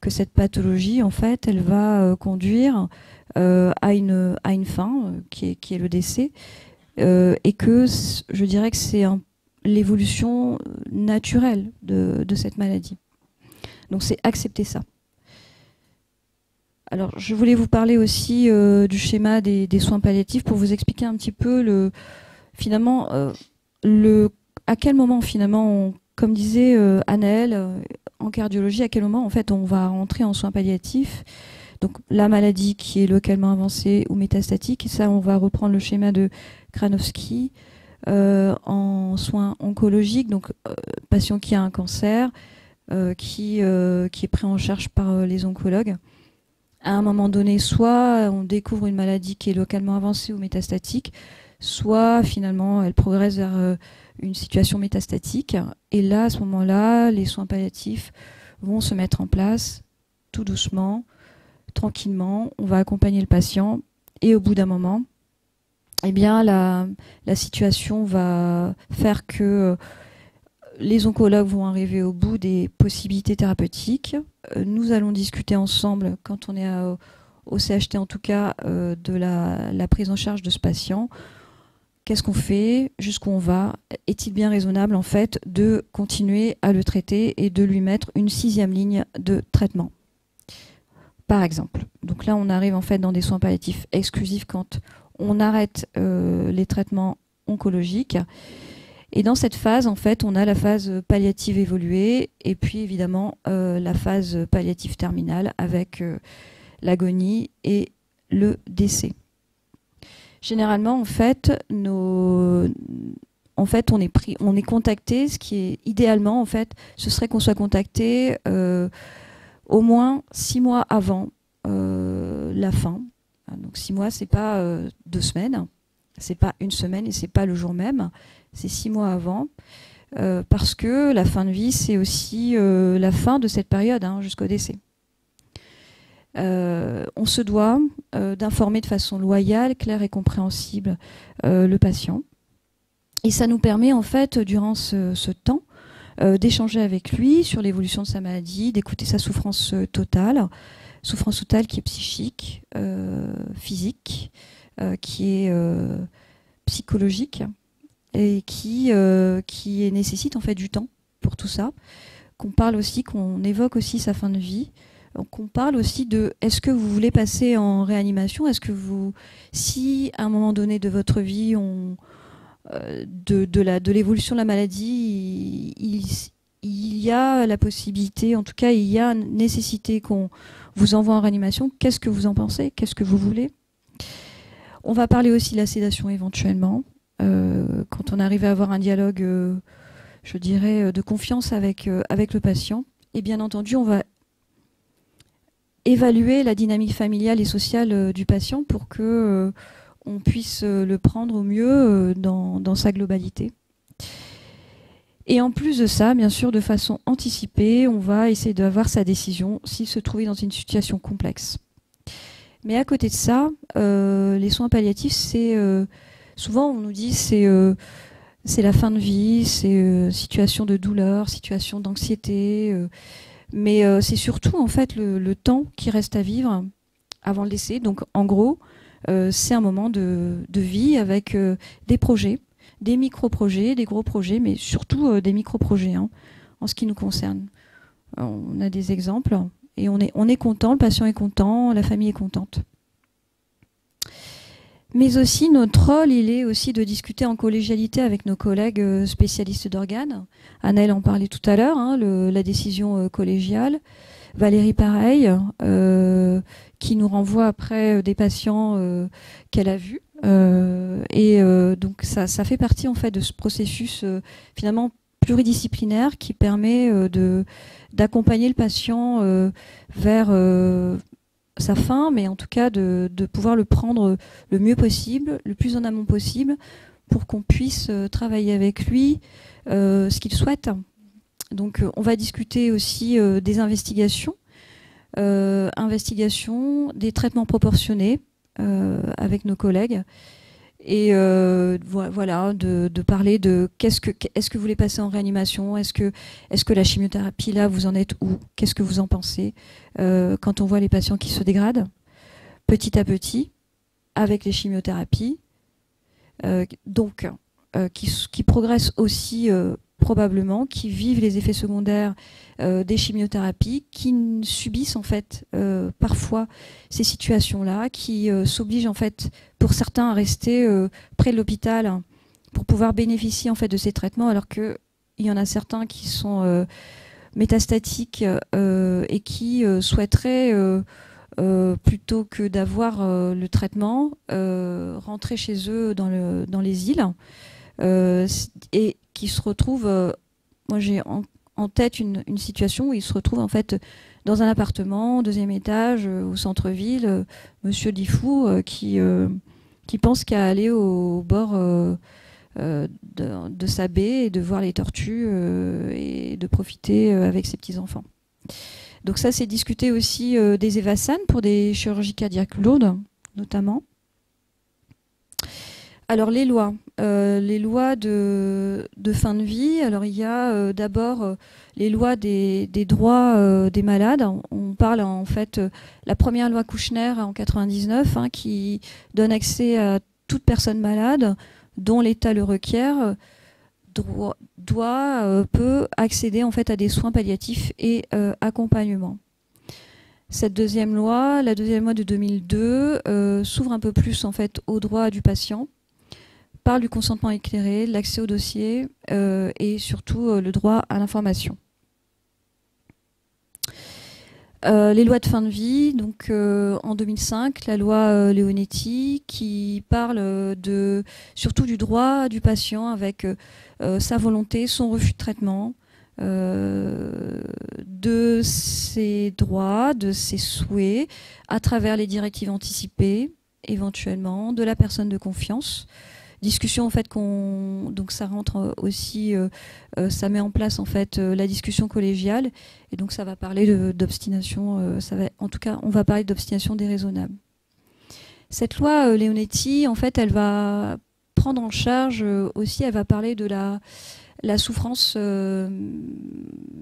que cette pathologie, en fait, elle va conduire à une fin qui est le décès, et que je dirais que c'est l'évolution naturelle de cette maladie. Donc c'est accepter ça. Alors je voulais vous parler aussi du schéma des soins palliatifs pour vous expliquer un petit peu finalement à quel moment finalement, comme disait Anaëlle en cardiologie, à quel moment en fait on va rentrer en soins palliatifs. Donc la maladie qui est localement avancée ou métastatique, et ça on va reprendre le schéma de Kranowski en soins oncologiques, donc patient qui a un cancer, qui est pris en charge par les oncologues. À un moment donné, soit on découvre une maladie qui est localement avancée ou métastatique, soit finalement elle progresse vers une situation métastatique. Et là, à ce moment-là, les soins palliatifs vont se mettre en place tout doucement, tranquillement. On va accompagner le patient et au bout d'un moment, eh bien, la situation va faire que les oncologues vont arriver au bout des possibilités thérapeutiques. Nous allons discuter ensemble, quand on est au CHT en tout cas, de la prise en charge de ce patient. Qu'est-ce qu'on fait? Jusqu'où on va? Est-il bien raisonnable en fait de continuer à le traiter et de lui mettre une 6e ligne de traitement, par exemple? Donc là, on arrive en fait dans des soins palliatifs exclusifs quand on arrête les traitements oncologiques. Et dans cette phase, en fait, on a la phase palliative évoluée et puis évidemment la phase palliative terminale avec l'agonie et le décès. Généralement, en fait, on est contacté. Ce qui est idéalement, en fait, ce serait qu'on soit contacté au moins 6 mois avant la fin. Donc 6 mois, c'est pas 2 semaines, c'est pas 1 semaine et c'est pas le jour même. C'est 6 mois avant, parce que la fin de vie, c'est aussi la fin de cette période jusqu'au décès. On se doit d'informer de façon loyale, claire et compréhensible le patient. Et ça nous permet en fait, durant ce temps, d'échanger avec lui sur l'évolution de sa maladie, d'écouter sa souffrance totale qui est psychique, physique, qui est psychologique et qui nécessite en fait du temps pour tout ça. Qu'on évoque aussi sa fin de vie. Qu'on parle aussi de est-ce que vous voulez passer en réanimation? Est-ce que si à un moment donné de votre vie, de l'évolution de la maladie, il y a la possibilité, en tout cas il y a nécessité qu'on vous envoie en réanimation, qu'est-ce que vous en pensez? Qu'est-ce que vous voulez? On va parler aussi de la sédation éventuellement, quand on arrive à avoir un dialogue, je dirais, de confiance avec le patient. Et bien entendu, on va évaluer la dynamique familiale et sociale du patient pour que on puisse le prendre au mieux dans sa globalité. Et en plus de ça, bien sûr, de façon anticipée, on va essayer d'avoir sa décision s'il se trouvait dans une situation complexe. Mais à côté de ça, les soins palliatifs, souvent on nous dit c'est la fin de vie, c'est situation de douleur, situation d'anxiété. Mais c'est surtout en fait le temps qui reste à vivre avant le décès. Donc en gros, c'est un moment de vie avec des projets, des micro-projets, des gros projets, mais surtout des micro-projets en ce qui nous concerne. On a des exemples et on est content, le patient est content, la famille est contente. Mais aussi, notre rôle, il est aussi de discuter en collégialité avec nos collègues spécialistes d'organes. Anaëlle en parlait tout à l'heure, la décision collégiale. Valérie, pareil, qui nous renvoie après des patients qu'elle a vus. Donc, ça fait partie, en fait, de ce processus, finalement, pluridisciplinaire qui permet d'accompagner le patient vers sa fin, mais en tout cas de pouvoir le prendre le mieux possible, le plus en amont possible, pour qu'on puisse travailler avec lui ce qu'il souhaite. Donc on va discuter aussi des investigations, des traitements proportionnés avec nos collègues. Et voilà, de parler de est-ce que vous voulez passer en réanimation, est-ce que la chimiothérapie, là, vous en êtes où? Qu'est-ce que vous en pensez quand on voit les patients qui se dégradent petit à petit avec les chimiothérapies, qui progressent aussi probablement, qui vivent les effets secondaires des chimiothérapies, qui subissent en fait parfois ces situations-là, qui s'obligent en fait pour certains à rester près de l'hôpital pour pouvoir bénéficier en fait de ces traitements, alors qu'il y en a certains qui sont métastatiques et qui souhaiteraient plutôt que d'avoir le traitement rentrer chez eux dans les îles et qui se retrouvent, moi j'ai en tête une situation où ils se retrouvent en fait dans un appartement, 2e étage, au centre-ville, monsieur Diffou qui pense qu'à aller au bord de sa baie et de voir les tortues et de profiter avec ses petits-enfants. Donc ça, c'est discuter aussi des Evassan pour des chirurgies cardiaques lourdes, notamment. Alors les lois de fin de vie. Alors il y a d'abord les lois des droits des malades. On parle en fait la première loi Kouchner en 99 qui donne accès à toute personne malade dont l'état le requiert peut accéder en fait à des soins palliatifs et accompagnement. Cette deuxième loi, la deuxième loi de 2002, s'ouvre un peu plus en fait aux droits du patient, parle du consentement éclairé, l'accès au dossier et surtout le droit à l'information. Les lois de fin de vie, donc en 2005, la loi Leonetti qui parle surtout du droit du patient avec sa volonté, son refus de traitement, de ses droits, de ses souhaits, à travers les directives anticipées, éventuellement, de la personne de confiance. Discussion en fait donc ça rentre aussi, ça met en place en fait la discussion collégiale et donc ça va parler d'obstination, en tout cas on va parler d'obstination déraisonnable. Cette loi Leonetti en fait elle va prendre en charge aussi, elle va parler de la souffrance,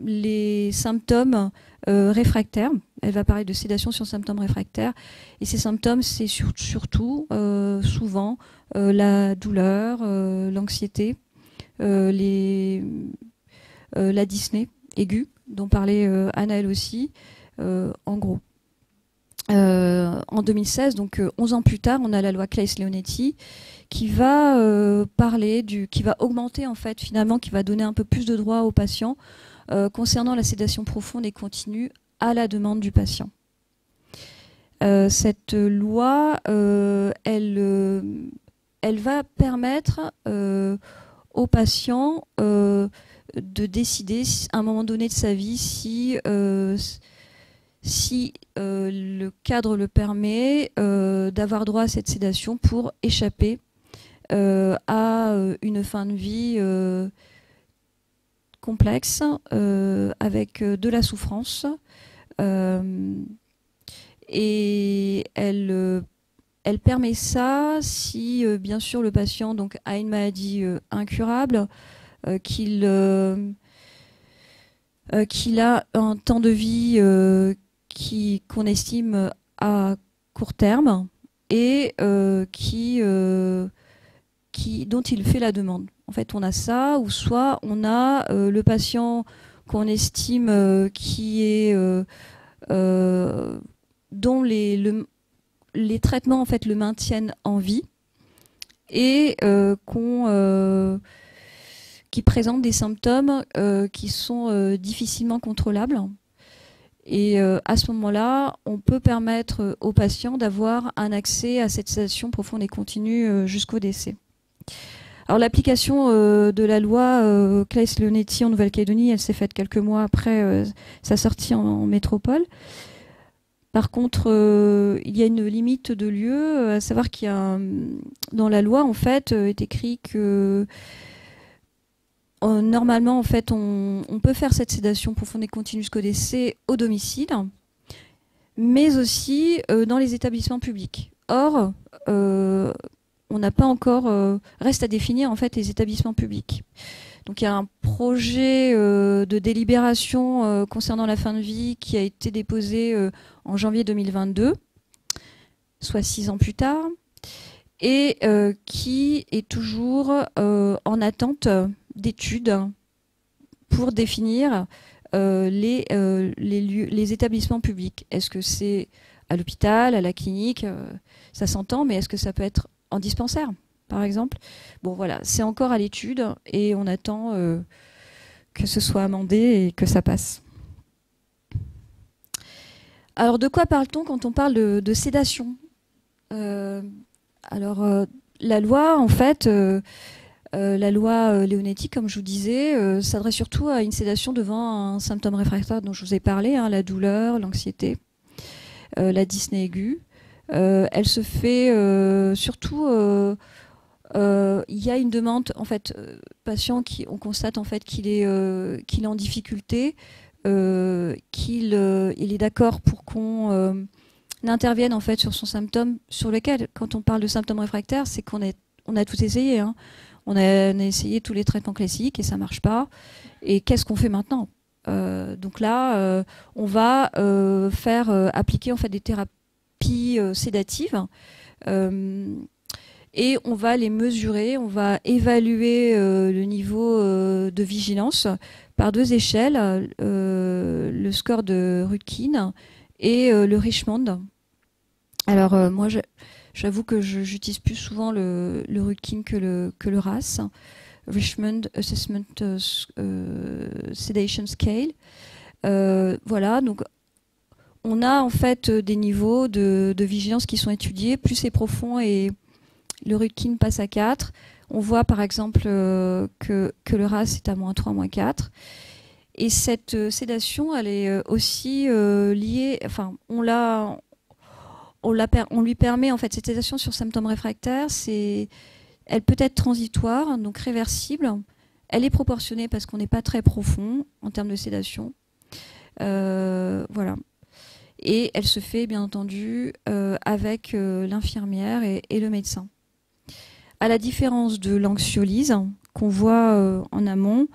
les symptômes réfractaires. Elle va parler de sédation sur symptômes réfractaires. Et ces symptômes, c'est surtout, souvent, la douleur, l'anxiété, la dyspnée aiguë, dont parlait Anaëlle aussi, en gros. En 2016, donc 11 ans plus tard, on a la loi Claeys-Leonetti qui va qui va augmenter en fait finalement, qui va donner un peu plus de droits aux patients concernant la sédation profonde et continue à la demande du patient. Cette loi, elle va permettre aux patients de décider à un moment donné de sa vie si le cadre le permet, d'avoir droit à cette sédation pour échapper à une fin de vie complexe, avec de la souffrance. Et elle permet ça si, bien sûr, le patient donc, a une maladie incurable, qu'il a un temps de vie qu'on estime à court terme et dont il fait la demande. En fait, on a ça, ou soit on a le patient qu'on estime qui est dont les traitements en fait le maintiennent en vie et qui présentent des symptômes qui sont difficilement contrôlables. Et à ce moment-là, on peut permettre aux patients d'avoir un accès à cette sédation profonde et continue jusqu'au décès. Alors l'application de la loi Claeys-Leonetti en Nouvelle-Calédonie, elle s'est faite quelques mois après sa sortie en métropole. Par contre, il y a une limite de lieu, à savoir qu'il y a dans la loi en fait est écrit que normalement, en fait, on peut faire cette sédation profonde et continue jusqu'au décès au domicile, mais aussi dans les établissements publics. Or, on n'a pas encore... reste à définir, en fait, les établissements publics. Donc, il y a un projet de délibération concernant la fin de vie qui a été déposé en janvier 2022, soit 6 ans plus tard, et qui est toujours en attente d'études pour définir les établissements publics. Est-ce que c'est à l'hôpital, à la clinique, ça s'entend, mais est-ce que ça peut être en dispensaire, par exemple? Bon, voilà, c'est encore à l'étude et on attend que ce soit amendé et que ça passe. Alors, de quoi parle-t-on quand on parle de sédation? Alors, la loi, en fait... la loi Leonetti, comme je vous disais, s'adresse surtout à une sédation devant un symptôme réfractaire dont je vous ai parlé, la douleur, l'anxiété, la dyspnée aiguë. Elle se fait surtout... il y a une demande, en fait, patient on constate en fait qu'il est en difficulté, qu'il est d'accord pour qu'on intervienne en fait sur son symptôme, sur lequel, quand on parle de symptômes réfractaires, c'est qu'on est on a tout essayé. Hein. On a essayé tous les traitements classiques et ça marche pas. Et qu'est-ce qu'on fait maintenant? Donc là, on va faire appliquer en fait des thérapies sédatives et on va les mesurer. On va évaluer le niveau de vigilance par 2 échelles, le score de Rutkin et le Richmond. Alors moi, j'avoue que j'utilise plus souvent le Rutkin que le RAS, Richmond Assessment Sedation Scale. Voilà, donc on a en fait des niveaux de vigilance qui sont étudiés, plus c'est profond et le Rutkin passe à 4. On voit par exemple que le RAS est à -3, -4. Et cette sédation, elle est aussi liée, enfin, on lui permet, en fait, cette sédation sur symptômes réfractaires, elle peut être transitoire, donc réversible. Elle est proportionnée parce qu'on n'est pas très profond en termes de sédation. Voilà. Et elle se fait, bien entendu, avec l'infirmière et le médecin. À la différence de l'anxiolyse qu'on voit en amont,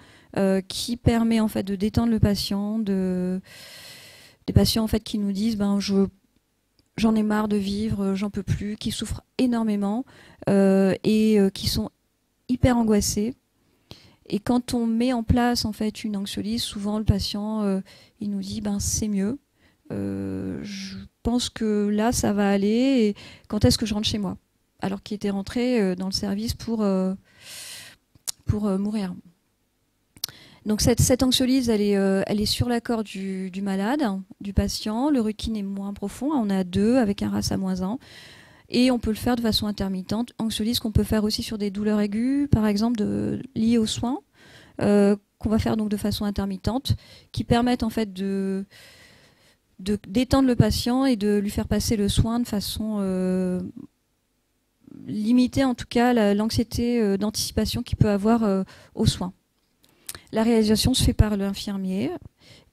qui permet en fait de détendre le patient, des patients en fait qui nous disent j'en ai marre de vivre, j'en peux plus, qui souffrent énormément et qui sont hyper angoissés. Et quand on met en place en fait une anxiolyse, souvent le patient il nous dit c'est mieux, je pense que là ça va aller. Et quand est-ce que je rentre chez moi? Alors qu'il était rentré dans le service pour mourir. Donc cette anxiolyse, elle est sur l'accord du malade, du patient. Le Rutkin est moins profond, on a 2 avec un RAS à -1. Et on peut le faire de façon intermittente. Anxiolyse qu'on peut faire aussi sur des douleurs aiguës, par exemple liées aux soins, qu'on va faire donc de façon intermittente, qui permettent en fait de détendre le patient et de lui faire passer le soin de façon limiter en tout cas l'anxiété d'anticipation qu'il peut avoir aux soins. La réalisation se fait par l'infirmier.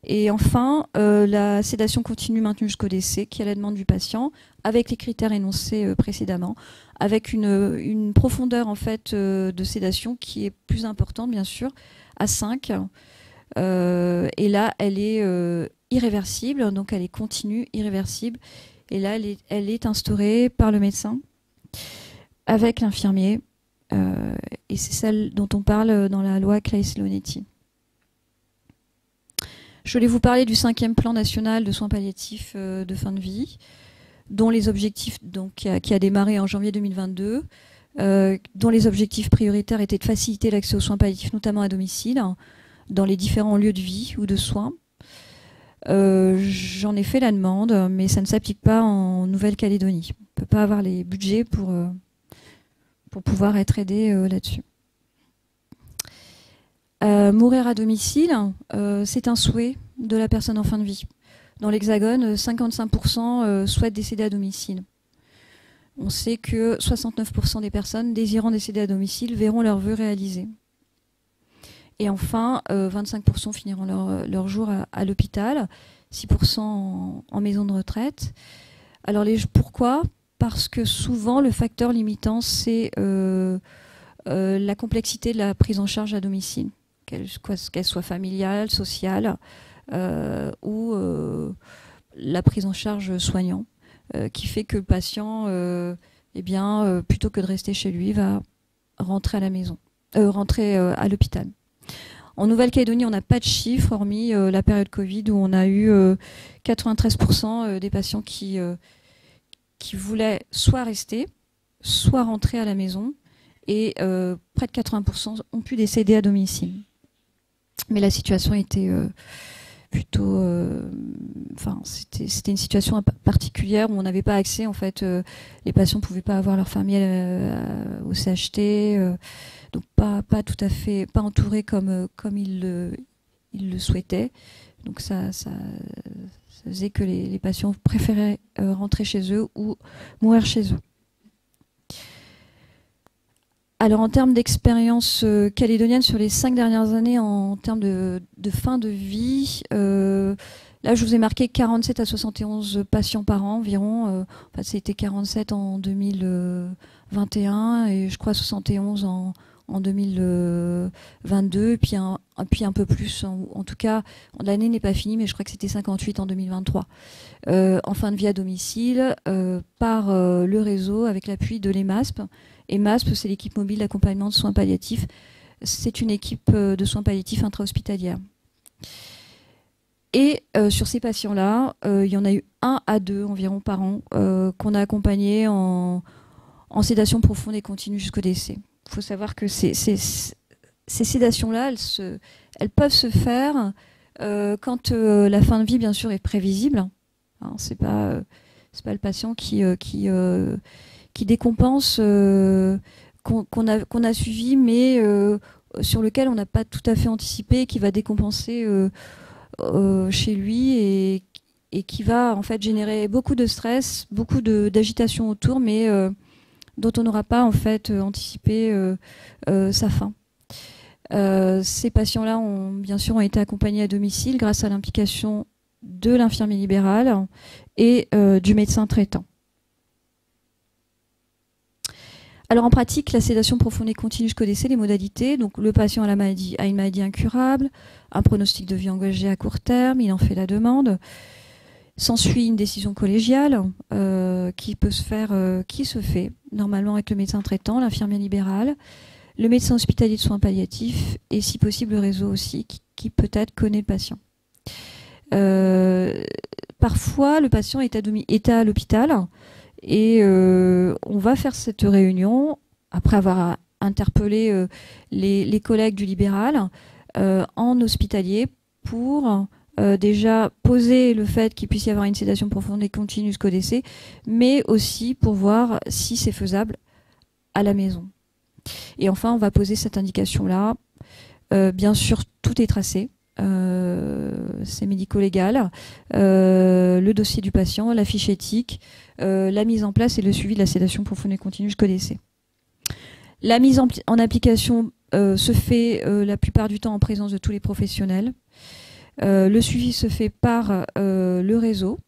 Et enfin, la sédation continue maintenue jusqu'au décès, qui est à la demande du patient, avec les critères énoncés précédemment, avec une profondeur en fait de sédation qui est plus importante, bien sûr, à 5. Et là, elle est irréversible, donc elle est continue, irréversible. Et là, elle est instaurée par le médecin, avec l'infirmier, et c'est celle dont on parle dans la loi Claes-Leonetti. Je voulais vous parler du 5e plan national de soins palliatifs de fin de vie, dont les objectifs, donc, qui a démarré en janvier 2022, dont les objectifs prioritaires étaient de faciliter l'accès aux soins palliatifs, notamment à domicile, dans les différents lieux de vie ou de soins. J'en ai fait la demande, mais ça ne s'applique pas en Nouvelle-Calédonie. On ne peut pas avoir les budgets pour pouvoir être aidé là-dessus. Mourir à domicile, c'est un souhait de la personne en fin de vie. Dans l'Hexagone, 55% souhaitent décéder à domicile. On sait que 69% des personnes désirant décéder à domicile verront leurs vœux réalisés. Et enfin, 25% finiront leur jour à l'hôpital, 6% en maison de retraite. Alors pourquoi ? Parce que souvent, le facteur limitant, c'est la complexité de la prise en charge à domicile, qu'elle soit familiale, sociale, ou la prise en charge soignant, qui fait que le patient, plutôt que de rester chez lui, va rentrer à la maison, rentrer à l'hôpital. En Nouvelle-Calédonie, on n'a pas de chiffres, hormis la période Covid, où on a eu 93% des patients qui voulaient soit rester, soit rentrer à la maison, et près de 80% ont pu décéder à domicile. Mais la situation était plutôt... c'était une situation particulière où on n'avait pas accès, en fait, les patients ne pouvaient pas avoir leur famille au CHT, donc pas tout à fait, pas entourés comme ils le souhaitaient. Donc ça faisait que les patients préféraient rentrer chez eux ou mourir chez eux. Alors en termes d'expérience calédonienne sur les 5 dernières années, en termes de fin de vie, là je vous ai marqué 47 à 71 patients par an environ. C'était 47 en 2020 21 et je crois 71 en 2022, puis un peu plus, en tout cas, l'année n'est pas finie, mais je crois que c'était 58 en 2023, en fin de vie à domicile, par le réseau avec l'appui de l'EMASP. EMASP, c'est l'équipe mobile d'accompagnement de soins palliatifs. C'est une équipe de soins palliatifs intra-hospitalière. Et sur ces patients-là, il y en a eu 1 à 2 environ par an qu'on a accompagnés en sédation profonde et continue jusqu'au décès. Il faut savoir que ces sédations-là, elles peuvent se faire quand la fin de vie, bien sûr, est prévisible. Hein, c'est pas le patient qui décompense, qu'on a suivi, mais sur lequel on n'a pas tout à fait anticipé, qui va décompenser chez lui et qui va en fait générer beaucoup de stress, beaucoup d'agitation autour, mais dont on n'aura pas en fait anticipé sa fin. Ces patients-là ont bien sûr été accompagnés à domicile grâce à l'implication de l'infirmier libéral et du médecin traitant. Alors en pratique, la sédation profonde et continue jusqu'au décès, les modalités, donc le patient a une maladie incurable, un pronostic de vie engagé à court terme, il en fait la demande. S'ensuit une décision collégiale qui se fait normalement avec le médecin traitant, l'infirmier libéral, le médecin hospitalier de soins palliatifs et si possible le réseau aussi qui peut-être connaît le patient. Parfois le patient est à l'hôpital et on va faire cette réunion après avoir interpellé les collègues du libéral en hospitalier pour déjà poser le fait qu'il puisse y avoir une sédation profonde et continue jusqu'au décès, mais aussi pour voir si c'est faisable à la maison. Et enfin, on va poser cette indication-là. Bien sûr, tout est tracé. C'est médico-légal. Le dossier du patient, la fiche éthique, la mise en place et le suivi de la sédation profonde et continue jusqu'au décès. La mise en application se fait la plupart du temps en présence de tous les professionnels. Le suivi se fait par le réseau,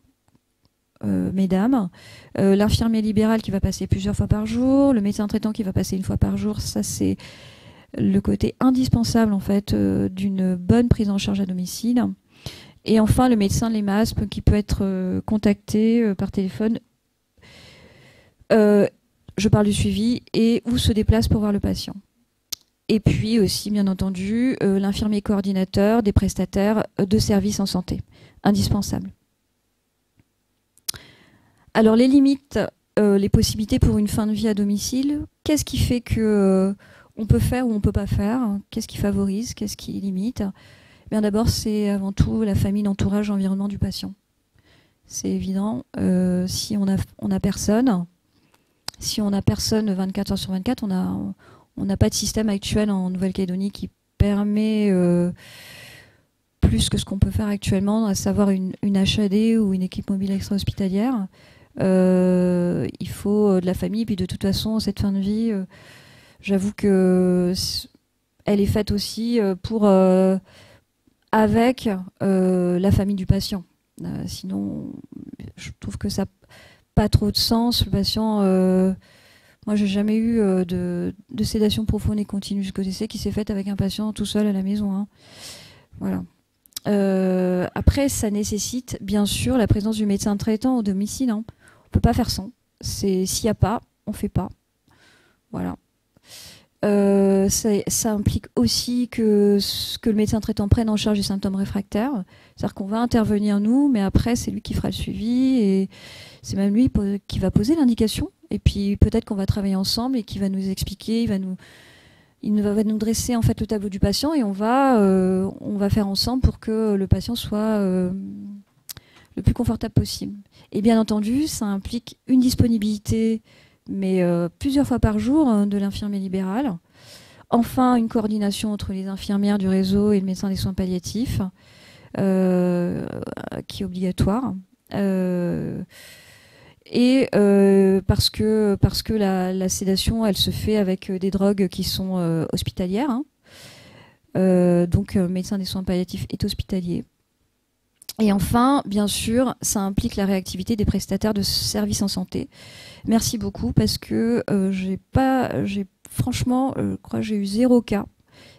mesdames, l'infirmier libéral qui va passer plusieurs fois par jour, le médecin traitant qui va passer 1 fois par jour. Ça, c'est le côté indispensable en fait d'une bonne prise en charge à domicile. Et enfin, le médecin de l'EMASP qui peut être contacté par téléphone. Je parle du suivi et où se déplace pour voir le patient. Et puis aussi, bien entendu, l'infirmier coordinateur des prestataires de services en santé, indispensable. Alors les limites, les possibilités pour une fin de vie à domicile, qu'est-ce qui fait que on peut faire ou on ne peut pas faire? Qu'est-ce qui favorise? Qu'est-ce qui limite? Bien d'abord, c'est avant tout la famille, l'entourage, l'environnement du patient. C'est évident, si on a personne, 24 heures sur 24, on n'a pas de système actuel en Nouvelle-Calédonie qui permet plus que ce qu'on peut faire actuellement, à savoir une HAD ou une équipe mobile extra-hospitalière. Il faut de la famille, puis de toute façon, cette fin de vie, j'avoue que elle est faite aussi avec la famille du patient. Sinon, je trouve que ça n'a pas trop de sens. Le patient... moi, j'ai jamais eu de sédation profonde et continue jusqu'au décès qui s'est faite avec un patient tout seul à la maison. Hein. Voilà. Après, ça nécessite bien sûr la présence du médecin traitant au domicile. Hein. On peut pas faire sans. S'il n'y a pas, on fait pas. Voilà. Ça implique aussi que le médecin traitant prenne en charge les symptômes réfractaires. C'est-à-dire qu'on va intervenir nous, mais après c'est lui qui fera le suivi et c'est même lui qui va poser l'indication. Et puis peut-être qu'on va travailler ensemble et qui va nous expliquer, il va nous dresser en fait le tableau du patient et on va faire ensemble pour que le patient soit le plus confortable possible. Et bien entendu, ça implique une disponibilité, mais plusieurs fois par jour de l'infirmier libéral. Enfin, une coordination entre les infirmières du réseau et le médecin des soins palliatifs, qui est obligatoire. Parce que la sédation, elle se fait avec des drogues qui sont hospitalières. Hein. Donc, médecin des soins palliatifs est hospitalier. Et enfin, bien sûr, ça implique la réactivité des prestataires de services en santé. Merci beaucoup parce que franchement, je crois que j'ai eu 0 cas,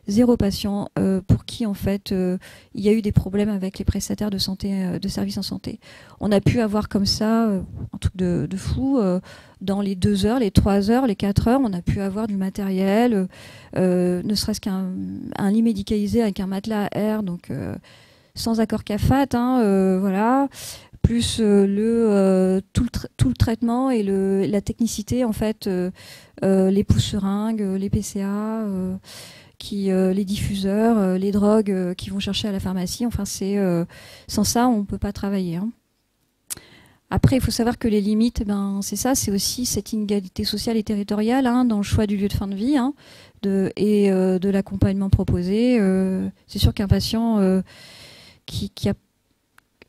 0 patient pour qui en fait il y a eu des problèmes avec les prestataires de santé, de services en santé. On a pu avoir comme ça un truc de fou. Dans les 2 heures, les 3 heures, les 4 heures, on a pu avoir du matériel, ne serait-ce qu'un lit médicalisé avec un matelas à air, donc sans accord CAFAT, voilà, plus tout le traitement et la technicité, en fait, les pousse-seringues, les PCA, les diffuseurs, les drogues qui vont chercher à la pharmacie. Enfin, sans ça, on ne peut pas travailler. Hein. Après, il faut savoir que les limites, c'est ça, c'est aussi cette inégalité sociale et territoriale dans le choix du lieu de fin de vie et de l'accompagnement proposé. C'est sûr qu'un patient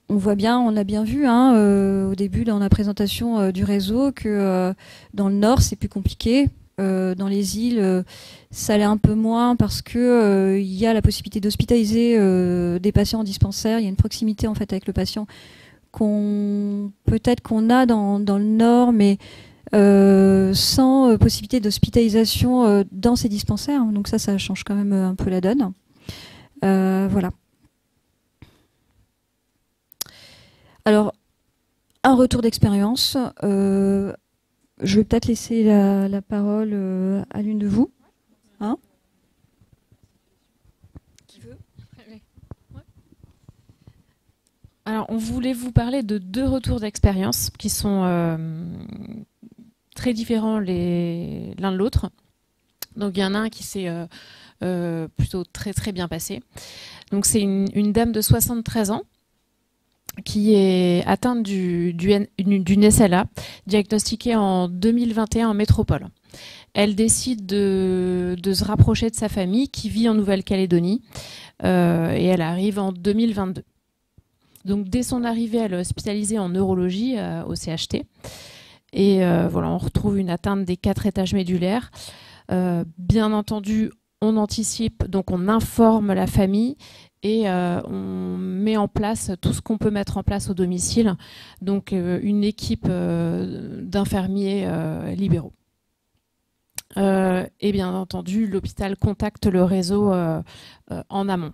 on voit bien, on a bien vu au début dans la présentation du réseau que dans le nord c'est plus compliqué. Dans les îles, ça l'est un peu moins parce que il y a la possibilité d'hospitaliser des patients en dispensaire. Il y a une proximité en fait avec le patient peut-être qu'on a dans le nord, mais sans possibilité d'hospitalisation dans ces dispensaires. Donc ça change quand même un peu la donne. Voilà. Alors, un retour d'expérience. Je vais peut-être laisser la parole à l'une de vous. Hein ? Qui veut ? Alors, on voulait vous parler de 2 retours d'expérience qui sont très différents l'un de l'autre. Donc, il y en a un qui s'est plutôt très très bien passé. Donc, c'est une dame de 73 ans qui est atteinte d'une SLA, diagnostiquée en 2021 en métropole. Elle décide de se rapprocher de sa famille qui vit en Nouvelle-Calédonie et elle arrive en 2022. Donc dès son arrivée, elle est hospitalisée en neurologie au CHT. Et voilà, on retrouve une atteinte des 4 étages médulaires. Bien entendu, on anticipe, donc on informe la famille et on met en place tout ce qu'on peut mettre en place au domicile. Donc une équipe d'infirmiers libéraux. Et bien entendu, l'hôpital contacte le réseau en amont.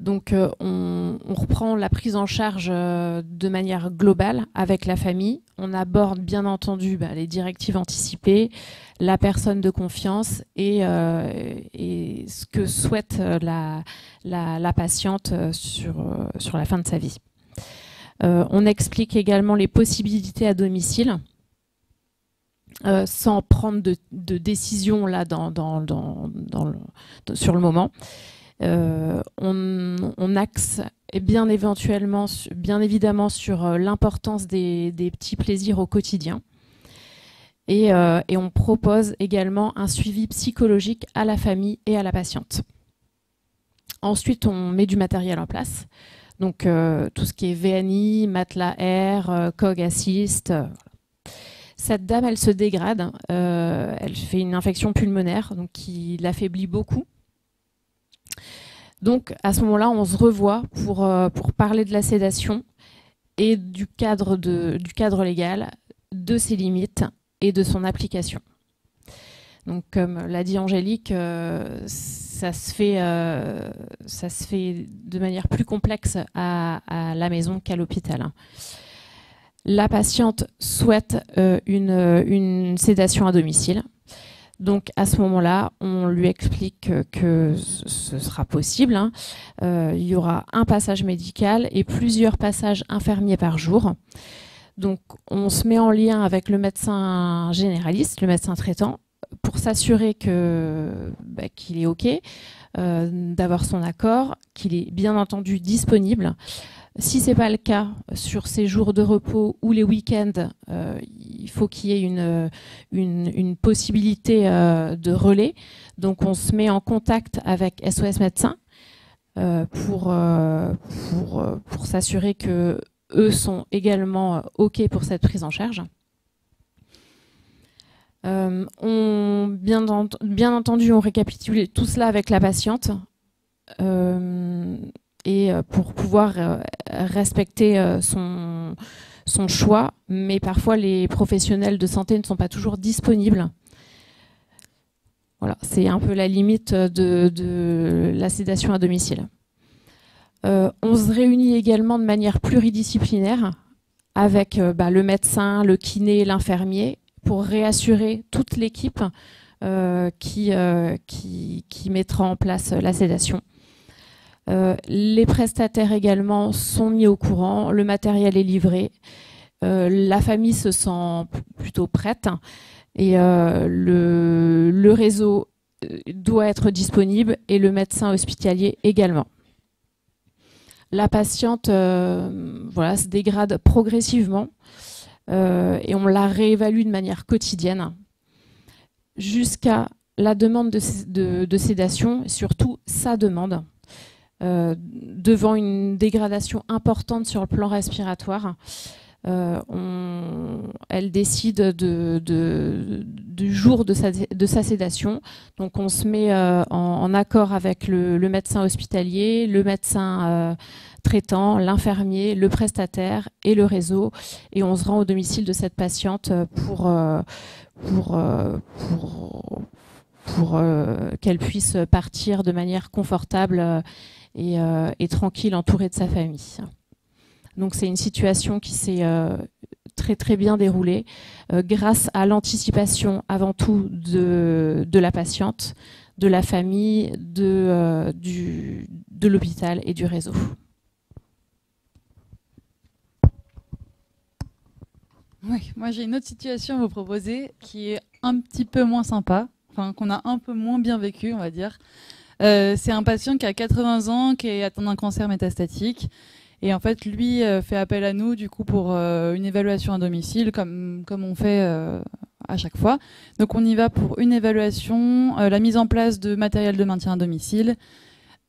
Donc on reprend la prise en charge de manière globale avec la famille. On aborde bien entendu les directives anticipées, la personne de confiance et ce que souhaite la patiente sur la fin de sa vie. On explique également les possibilités à domicile. Sans prendre de décision là sur le moment. On axe bien évidemment sur l'importance des petits plaisirs au quotidien. Et on propose également un suivi psychologique à la famille et à la patiente. Ensuite, on met du matériel en place. Donc, tout ce qui est VNI, matelas air, COG assist. Cette dame, elle se dégrade. Elle fait une infection pulmonaire donc qui l'affaiblit beaucoup. Donc, à ce moment-là, on se revoit pour parler de la sédation et du cadre légal, de ses limites et de son application. Donc, comme l'a dit Angélique, ça se fait de manière plus complexe à la maison qu'à l'hôpital. La patiente souhaite une sédation à domicile. Donc à ce moment-là, on lui explique que ce sera possible. Il y aura un passage médical et plusieurs passages infirmiers par jour. Donc on se met en lien avec le médecin généraliste, le médecin traitant, pour s'assurer qu'il est OK, d'avoir son accord, qu'il est bien entendu disponible. Si ce n'est pas le cas, sur ces jours de repos ou les week-ends, il faut qu'il y ait une possibilité de relais. Donc on se met en contact avec SOS Médecins pour s'assurer qu'eux sont également OK pour cette prise en charge. Bien entendu, on récapitule tout cela avec la patiente. et pour pouvoir respecter son choix, mais parfois les professionnels de santé ne sont pas toujours disponibles. Voilà, c'est un peu la limite de la sédation à domicile. On se réunit également de manière pluridisciplinaire avec le médecin, le kiné, l'infirmier, pour réassurer toute l'équipe qui mettra en place la sédation. Les prestataires également sont mis au courant, le matériel est livré, la famille se sent plutôt prête et le réseau doit être disponible et le médecin hospitalier également. La patiente se dégrade progressivement et on la réévalue de manière quotidienne jusqu'à la demande de sédation, et surtout sa demande. Devant une dégradation importante sur le plan respiratoire, elle décide du jour de sa sédation. Donc on se met en accord avec le médecin hospitalier, le médecin traitant, l'infirmier, le prestataire et le réseau, et on se rend au domicile de cette patiente pour qu'elle puisse partir de manière confortable et tranquille, entourée de sa famille. Donc c'est une situation qui s'est très très bien déroulée grâce à l'anticipation avant tout de la patiente, de la famille, de l'hôpital et du réseau. Oui, moi j'ai une autre situation à vous proposer qui est un petit peu moins sympa, enfin qu'on a un peu moins bien vécu, on va dire. C'est un patient qui a 80 ans, qui est atteint d'un cancer métastatique. Et en fait, lui fait appel à nous du coup pour une évaluation à domicile, comme on fait à chaque fois. Donc on y va pour une évaluation, la mise en place de matériel de maintien à domicile.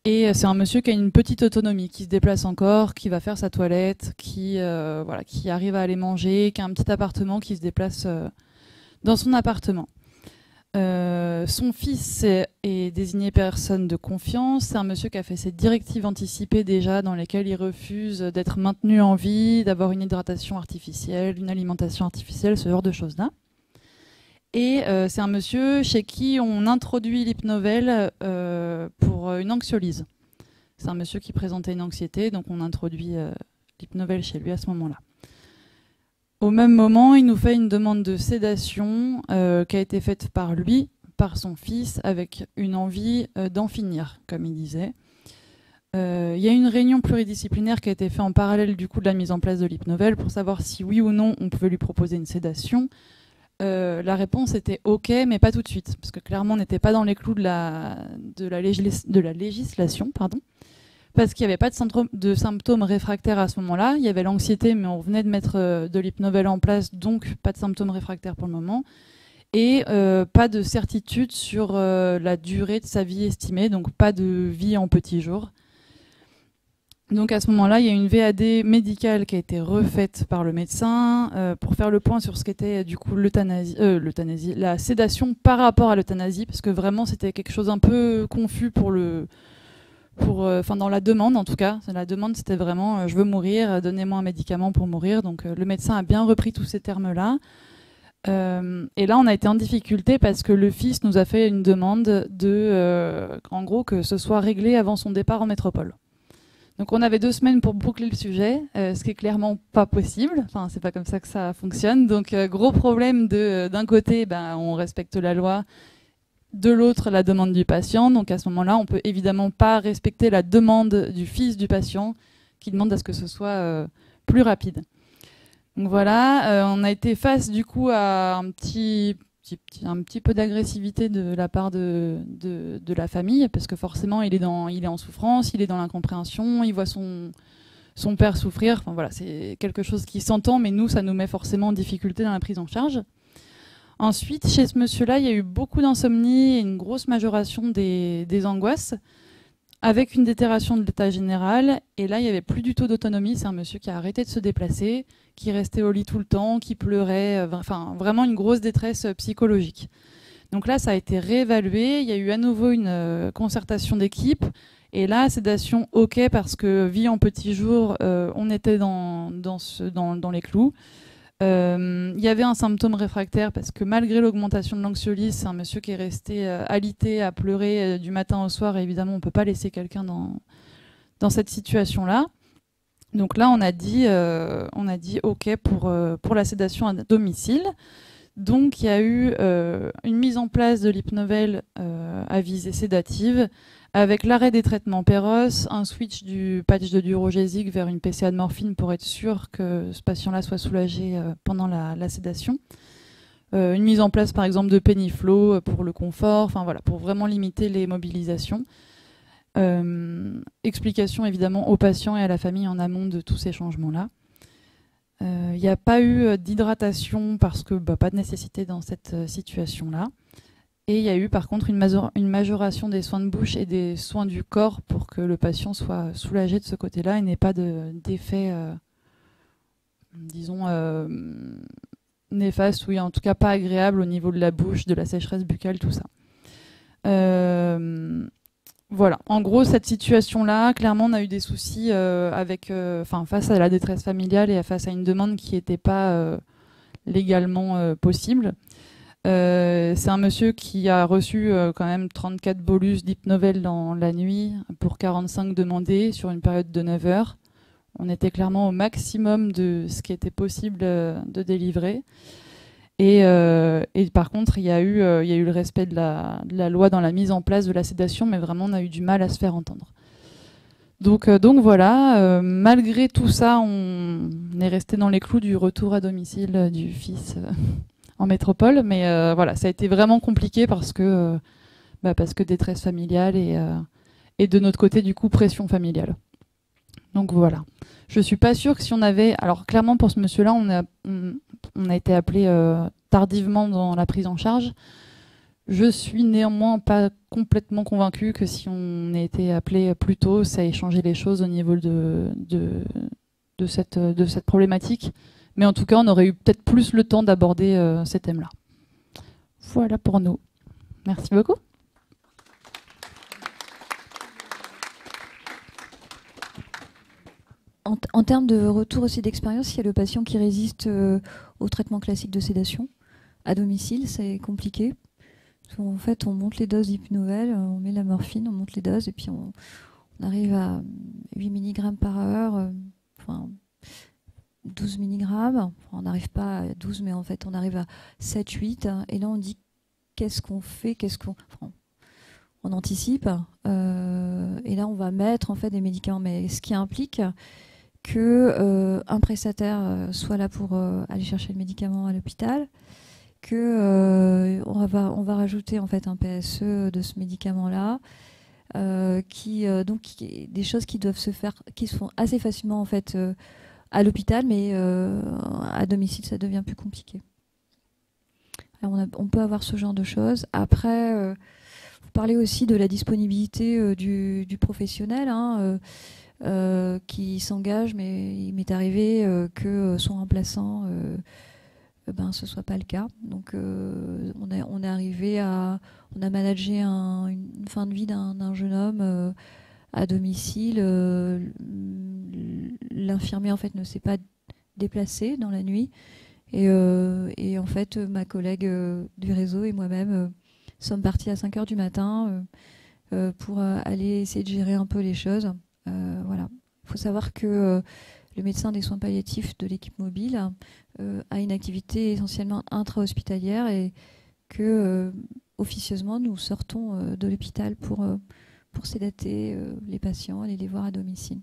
Et c'est un monsieur qui a une petite autonomie, qui se déplace encore, qui va faire sa toilette, qui arrive à aller manger, qui a un petit appartement, qui se déplace dans son appartement. Son fils est désigné personne de confiance. C'est un monsieur qui a fait ses directives anticipées déjà, dans lesquelles il refuse d'être maintenu en vie, d'avoir une hydratation artificielle, une alimentation artificielle, ce genre de choses-là. Et c'est un monsieur chez qui on introduit l'hypnovel pour une anxiolyse. C'est un monsieur qui présentait une anxiété, donc on introduit l'hypnovel chez lui à ce moment-là. Au même moment, il nous fait une demande de sédation qui a été faite par lui, par son fils, avec une envie d'en finir, comme il disait. Il y a une réunion pluridisciplinaire qui a été faite en parallèle du coup de la mise en place de l'hypnovel pour savoir si oui ou non on pouvait lui proposer une sédation. La réponse était OK, mais pas tout de suite, parce que clairement on n'était pas dans les clous de la législation, pardon. Parce qu'il n'y avait pas de symptômes réfractaires à ce moment-là. Il y avait l'anxiété, mais on venait de mettre de l'hypnovel en place, donc pas de symptômes réfractaires pour le moment. Et pas de certitude sur la durée de sa vie estimée, donc pas de vie en petits jours. Donc à ce moment-là, il y a une VAD médicale qui a été refaite par le médecin pour faire le point sur ce qu'était du coup la sédation par rapport à l'euthanasie, parce que vraiment c'était quelque chose un peu confus dans la demande en tout cas. La demande c'était vraiment je veux mourir, donnez-moi un médicament pour mourir. Donc le médecin a bien repris tous ces termes-là. Et là on a été en difficulté parce que le fils nous a fait une demande en gros que ce soit réglé avant son départ en métropole. Donc on avait 2 semaines pour boucler le sujet, ce qui est clairement pas possible. Enfin c'est pas comme ça que ça fonctionne. Donc gros problème d'un côté on respecte la loi, de l'autre la demande du patient. Donc à ce moment-là on peut évidemment pas respecter la demande du fils du patient qui demande à ce que ce soit plus rapide. Donc voilà, on a été face du coup à un petit peu d'agressivité de la part de la famille, parce que forcément il est en souffrance, il est dans l'incompréhension, il voit son père souffrir. Enfin voilà, c'est quelque chose qui s'entend, mais nous ça nous met forcément en difficulté dans la prise en charge. Ensuite, chez ce monsieur-là, il y a eu beaucoup d'insomnie et une grosse majoration des angoisses, avec une détérioration de l'état général. Et là, il n'y avait plus du tout d'autonomie. C'est un monsieur qui a arrêté de se déplacer, qui restait au lit tout le temps, qui pleurait. Enfin, vraiment une grosse détresse psychologique. Donc là, ça a été réévalué. Il y a eu à nouveau une concertation d'équipe. Et là, sédation, ok, parce que vie en petit jour, on était dans les clous. Il y avait un symptôme réfractaire parce que malgré l'augmentation de l'anxiolyse, c'est un monsieur qui est resté alité à pleurer du matin au soir. Et évidemment, on ne peut pas laisser quelqu'un dans cette situation-là. Donc là, on a dit ok pour la sédation à domicile. Donc il y a eu une mise en place de l'hypnovel à visée sédative, avec l'arrêt des traitements Péros, un switch du patch de durogésique vers une PCA de morphine pour être sûr que ce patient-là soit soulagé pendant la sédation. Une mise en place par exemple de Peniflow pour le confort, enfin voilà, pour vraiment limiter les mobilisations. Explication évidemment aux patients et à la famille en amont de tous ces changements-là. Il n'y a pas eu d'hydratation parce que pas de nécessité dans cette situation-là. Et il y a eu par contre une majoration des soins de bouche et des soins du corps pour que le patient soit soulagé de ce côté-là et n'ait pas d'effet, disons, néfaste ou en tout cas pas agréable au niveau de la bouche, de la sécheresse buccale, tout ça. Voilà, en gros, cette situation-là, clairement, on a eu des soucis face à la détresse familiale et face à une demande qui n'était pas légalement possible. C'est un monsieur qui a reçu quand même 34 bolus d'hypnovel dans la nuit pour 45 demandés sur une période de 9 heures. On était clairement au maximum de ce qui était possible de délivrer. Et par contre, il y a eu le respect de la loi dans la mise en place de la sédation, mais vraiment, on a eu du mal à se faire entendre. Donc voilà, malgré tout ça, on est resté dans les clous du retour à domicile du fils en métropole. Mais voilà, ça a été vraiment compliqué parce que détresse familiale et de notre côté, du coup, pression familiale. Donc voilà. Je suis pas sûre que si on avait... Alors clairement, pour ce monsieur-là, on a été appelé tardivement dans la prise en charge. Je suis néanmoins pas complètement convaincue que si on a été appelé plus tôt, ça ait changé les choses au niveau de cette problématique. Mais en tout cas, on aurait eu peut-être plus le temps d'aborder ces thèmes-là. Voilà pour nous. Merci beaucoup. En termes de retour aussi d'expérience, il y a le patient qui résiste au traitement classique de sédation. À domicile, c'est compliqué. En fait, on monte les doses d'hypnovel, on met la morphine, on monte les doses et puis on arrive à 8 mg par heure, 12 mg. On n'arrive pas à 12, mais en fait, on arrive à 7, 8. Et là, on dit qu'est-ce qu'on fait, on anticipe. Et là, on va mettre en fait des médicaments, mais ce qui implique que un prestataire soit là pour aller chercher le médicament à l'hôpital, que on va rajouter en fait un PSE de ce médicament-là, des choses qui doivent se faire, qui se font assez facilement en fait à l'hôpital, mais à domicile ça devient plus compliqué. Alors on peut avoir ce genre de choses. Après, vous parlez aussi de la disponibilité du professionnel. Qui s'engage, mais il m'est arrivé que son remplaçant, ce soit pas le cas. Donc on a managé une fin de vie d'un jeune homme à domicile. L'infirmier en fait ne s'est pas déplacé dans la nuit et en fait ma collègue du réseau et moi-même sommes partis à 5 h du matin pour aller essayer de gérer un peu les choses. Voilà. Il faut savoir que le médecin des soins palliatifs de l'équipe mobile a une activité essentiellement intra-hospitalière et que officieusement nous sortons de l'hôpital pour sédater les patients et les voir à domicile.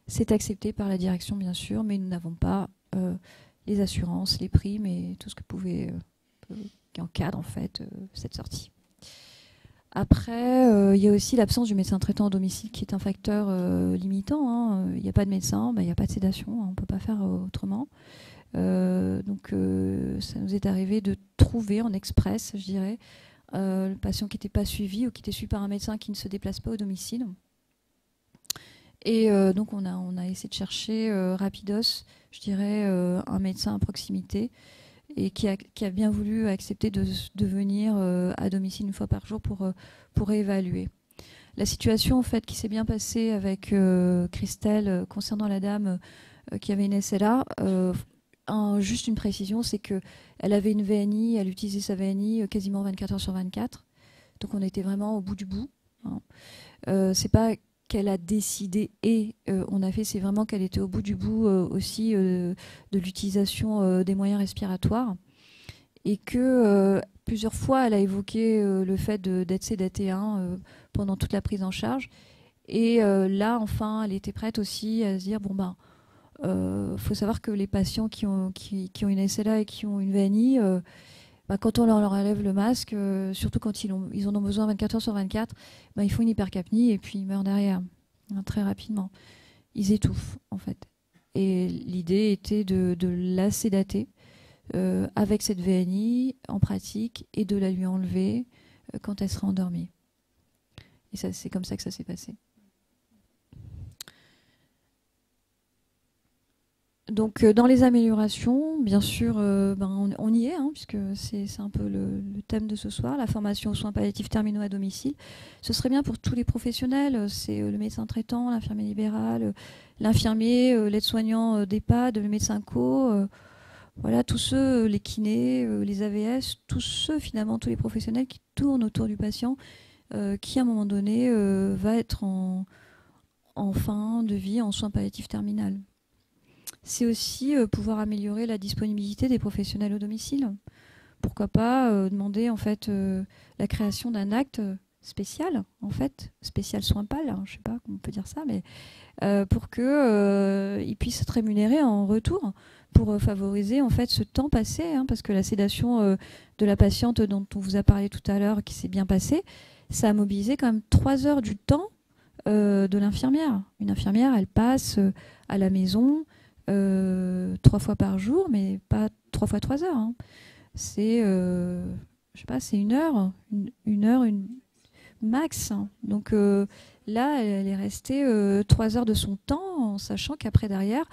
C'est accepté par la direction bien sûr, mais nous n'avons pas les assurances, les primes et tout ce que qui encadre en fait cette sortie. Après, il y a aussi l'absence du médecin traitant à domicile qui est un facteur limitant. Il n'y a pas de médecin, il n'y a pas de sédation, on ne peut pas faire autrement. Donc ça nous est arrivé de trouver en express, je dirais, le patient qui n'était pas suivi ou qui était suivi par un médecin qui ne se déplace pas au domicile. Et donc on a essayé de chercher rapidos, je dirais, un médecin à proximité. et qui a bien voulu accepter de venir à domicile une fois par jour pour évaluer. La situation en fait, qui s'est bien passée avec Christelle concernant la dame qui avait une SLA, juste une précision, c'est qu'elle avait une VNI, elle utilisait sa VNI quasiment 24 heures sur 24. Donc on était vraiment au bout du bout. Hein. C'est pas qu'elle a décidé et on a fait, c'est vraiment qu'elle était au bout du bout aussi de l'utilisation des moyens respiratoires. Et que plusieurs fois, elle a évoqué le fait d'être sédatée pendant toute la prise en charge. Et là, enfin, elle était prête aussi à se dire, bon ben, faut savoir que les patients qui ont une SLA et qui ont une VNI, quand on leur enlève le masque, surtout quand ils en ont besoin 24 heures sur 24, ils font une hypercapnie et puis ils meurent derrière, très rapidement. Ils étouffent, en fait. Et l'idée était de la sédater avec cette VNI en pratique et de la lui enlever quand elle sera endormie. Et c'est comme ça que ça s'est passé. Donc dans les améliorations, bien sûr, on y est, puisque c'est un peu le thème de ce soir, la formation aux soins palliatifs terminaux à domicile. Ce serait bien pour tous les professionnels, c'est le médecin traitant, l'infirmier libéral, l'infirmier, l'aide-soignant d'EHPAD, le médecin co, voilà, tous ceux, les kinés, les AVS, tous ceux finalement, tous les professionnels qui tournent autour du patient, qui à un moment donné va être en fin de vie en soins palliatifs terminaux. C'est aussi pouvoir améliorer la disponibilité des professionnels au domicile. Pourquoi pas demander en fait la création d'un acte spécial, en fait, spécial soins PAL, je ne sais pas comment on peut dire ça, mais pour qu'ils puissent être rémunérés en retour, pour favoriser en fait ce temps passé, parce que la sédation de la patiente dont on vous a parlé tout à l'heure, qui s'est bien passée, ça a mobilisé quand même 3 heures du temps de l'infirmière. Une infirmière, elle passe à la maison 3 fois par jour, mais pas 3 fois 3 heures. C'est, je sais pas, c'est une heure max. Donc là, elle est restée 3 heures de son temps, en sachant qu'après derrière,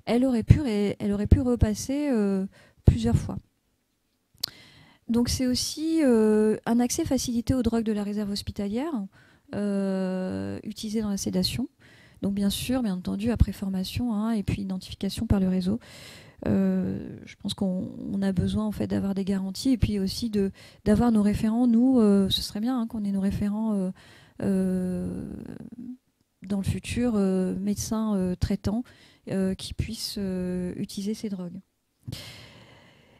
elle aurait pu repasser plusieurs fois. Donc c'est aussi un accès facilité aux drogues de la réserve hospitalière utilisées dans la sédation. Donc bien entendu, après formation et puis identification par le réseau. Je pense qu'on a besoin en fait d'avoir des garanties et puis aussi d'avoir nos référents. Nous, ce serait bien qu'on ait nos référents dans le futur, médecins traitants qui puissent utiliser ces drogues.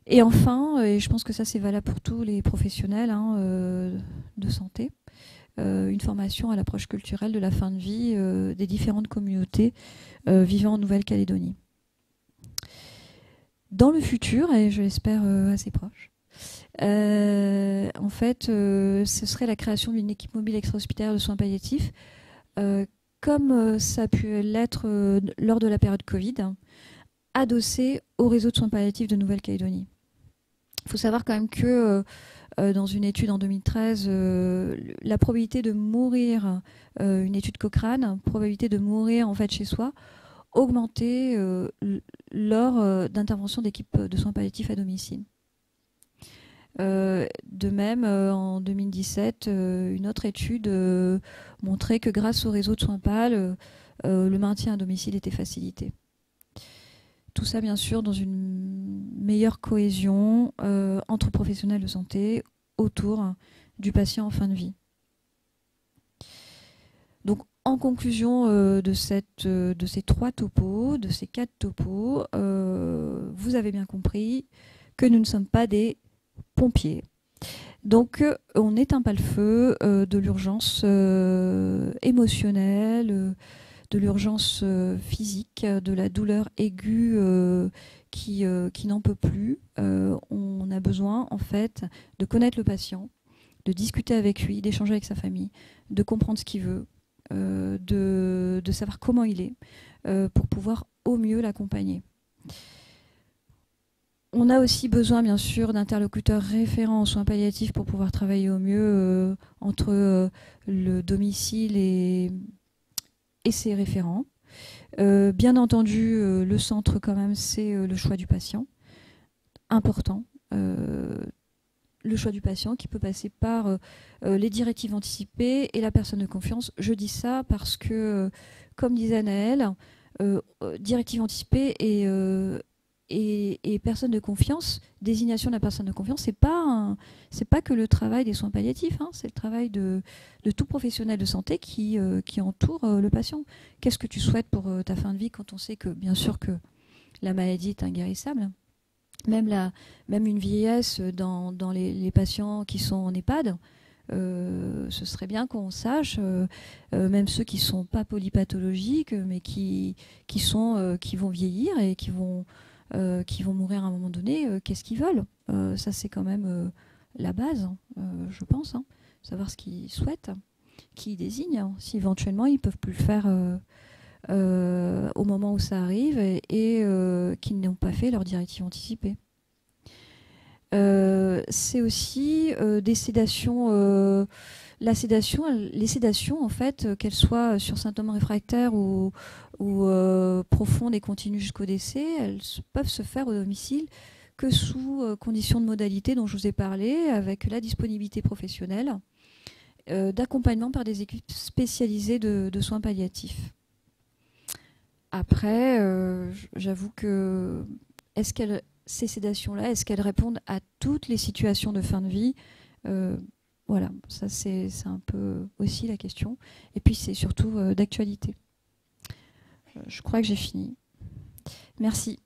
Et enfin, et je pense que ça c'est valable pour tous les professionnels de santé, une formation à l'approche culturelle de la fin de vie des différentes communautés vivant en Nouvelle-Calédonie. Dans le futur, et je l'espère assez proche, en fait, ce serait la création d'une équipe mobile extra-hospitalière de soins palliatifs, comme ça a pu l'être lors de la période Covid, adossée au réseau de soins palliatifs de Nouvelle-Calédonie. Il faut savoir quand même que dans une étude en 2013, la probabilité de mourir, une étude Cochrane, probabilité de mourir en fait chez soi, augmentait lors d'interventions d'équipes de soins palliatifs à domicile. De même, en 2017, une autre étude montrait que grâce au réseau de soins PAL, le maintien à domicile était facilité. Tout ça, bien sûr, dans une meilleure cohésion entre professionnels de santé autour du patient en fin de vie. Donc, en conclusion de ces 3 topos, de ces 4 topos, vous avez bien compris que nous ne sommes pas des pompiers. Donc, on n'éteint pas le feu de l'urgence émotionnelle, de l'urgence physique, de la douleur aiguë qui n'en peut plus. On a besoin, en fait, de connaître le patient, de discuter avec lui, d'échanger avec sa famille, de comprendre ce qu'il veut, de savoir comment il est, pour pouvoir au mieux l'accompagner. On a aussi besoin, bien sûr, d'interlocuteurs référents en soins palliatifs pour pouvoir travailler au mieux entre le domicile et ses référents. Bien entendu, le centre, quand même, c'est le choix du patient. Important. le choix du patient qui peut passer par les directives anticipées et la personne de confiance. Je dis ça parce que, comme disait Anaëlle, directive anticipée et personne de confiance, désignation de la personne de confiance, c'est pas que le travail des soins palliatifs, hein, c'est le travail de tout professionnel de santé qui entoure le patient. Qu'est-ce que tu souhaites pour ta fin de vie quand on sait que, bien sûr, que la maladie est inguérissable? Même une vieillesse dans les patients qui sont en EHPAD, ce serait bien qu'on sache, même ceux qui ne sont pas polypathologiques, mais qui vont vieillir et qui vont mourir à un moment donné, qu'est-ce qu'ils veulent. Ça, c'est quand même la base, je pense, hein. Savoir ce qu'ils souhaitent, qui ils désignent, hein, si éventuellement ils ne peuvent plus le faire au moment où ça arrive et qu'ils n'ont pas fait leur directive anticipée. C'est aussi des sédations, les sédations en fait, qu'elles soient sur symptômes réfractaires ou profondes et continues jusqu'au décès, elles peuvent se faire au domicile que sous conditions de modalité dont je vous ai parlé, avec la disponibilité professionnelle, d'accompagnement par des équipes spécialisées de soins palliatifs. Après, j'avoue que ces sédations-là, est-ce qu'elles répondent à toutes les situations de fin de vie? Voilà, ça c'est un peu aussi la question. Et puis c'est surtout d'actualité. Je crois que j'ai fini. Merci.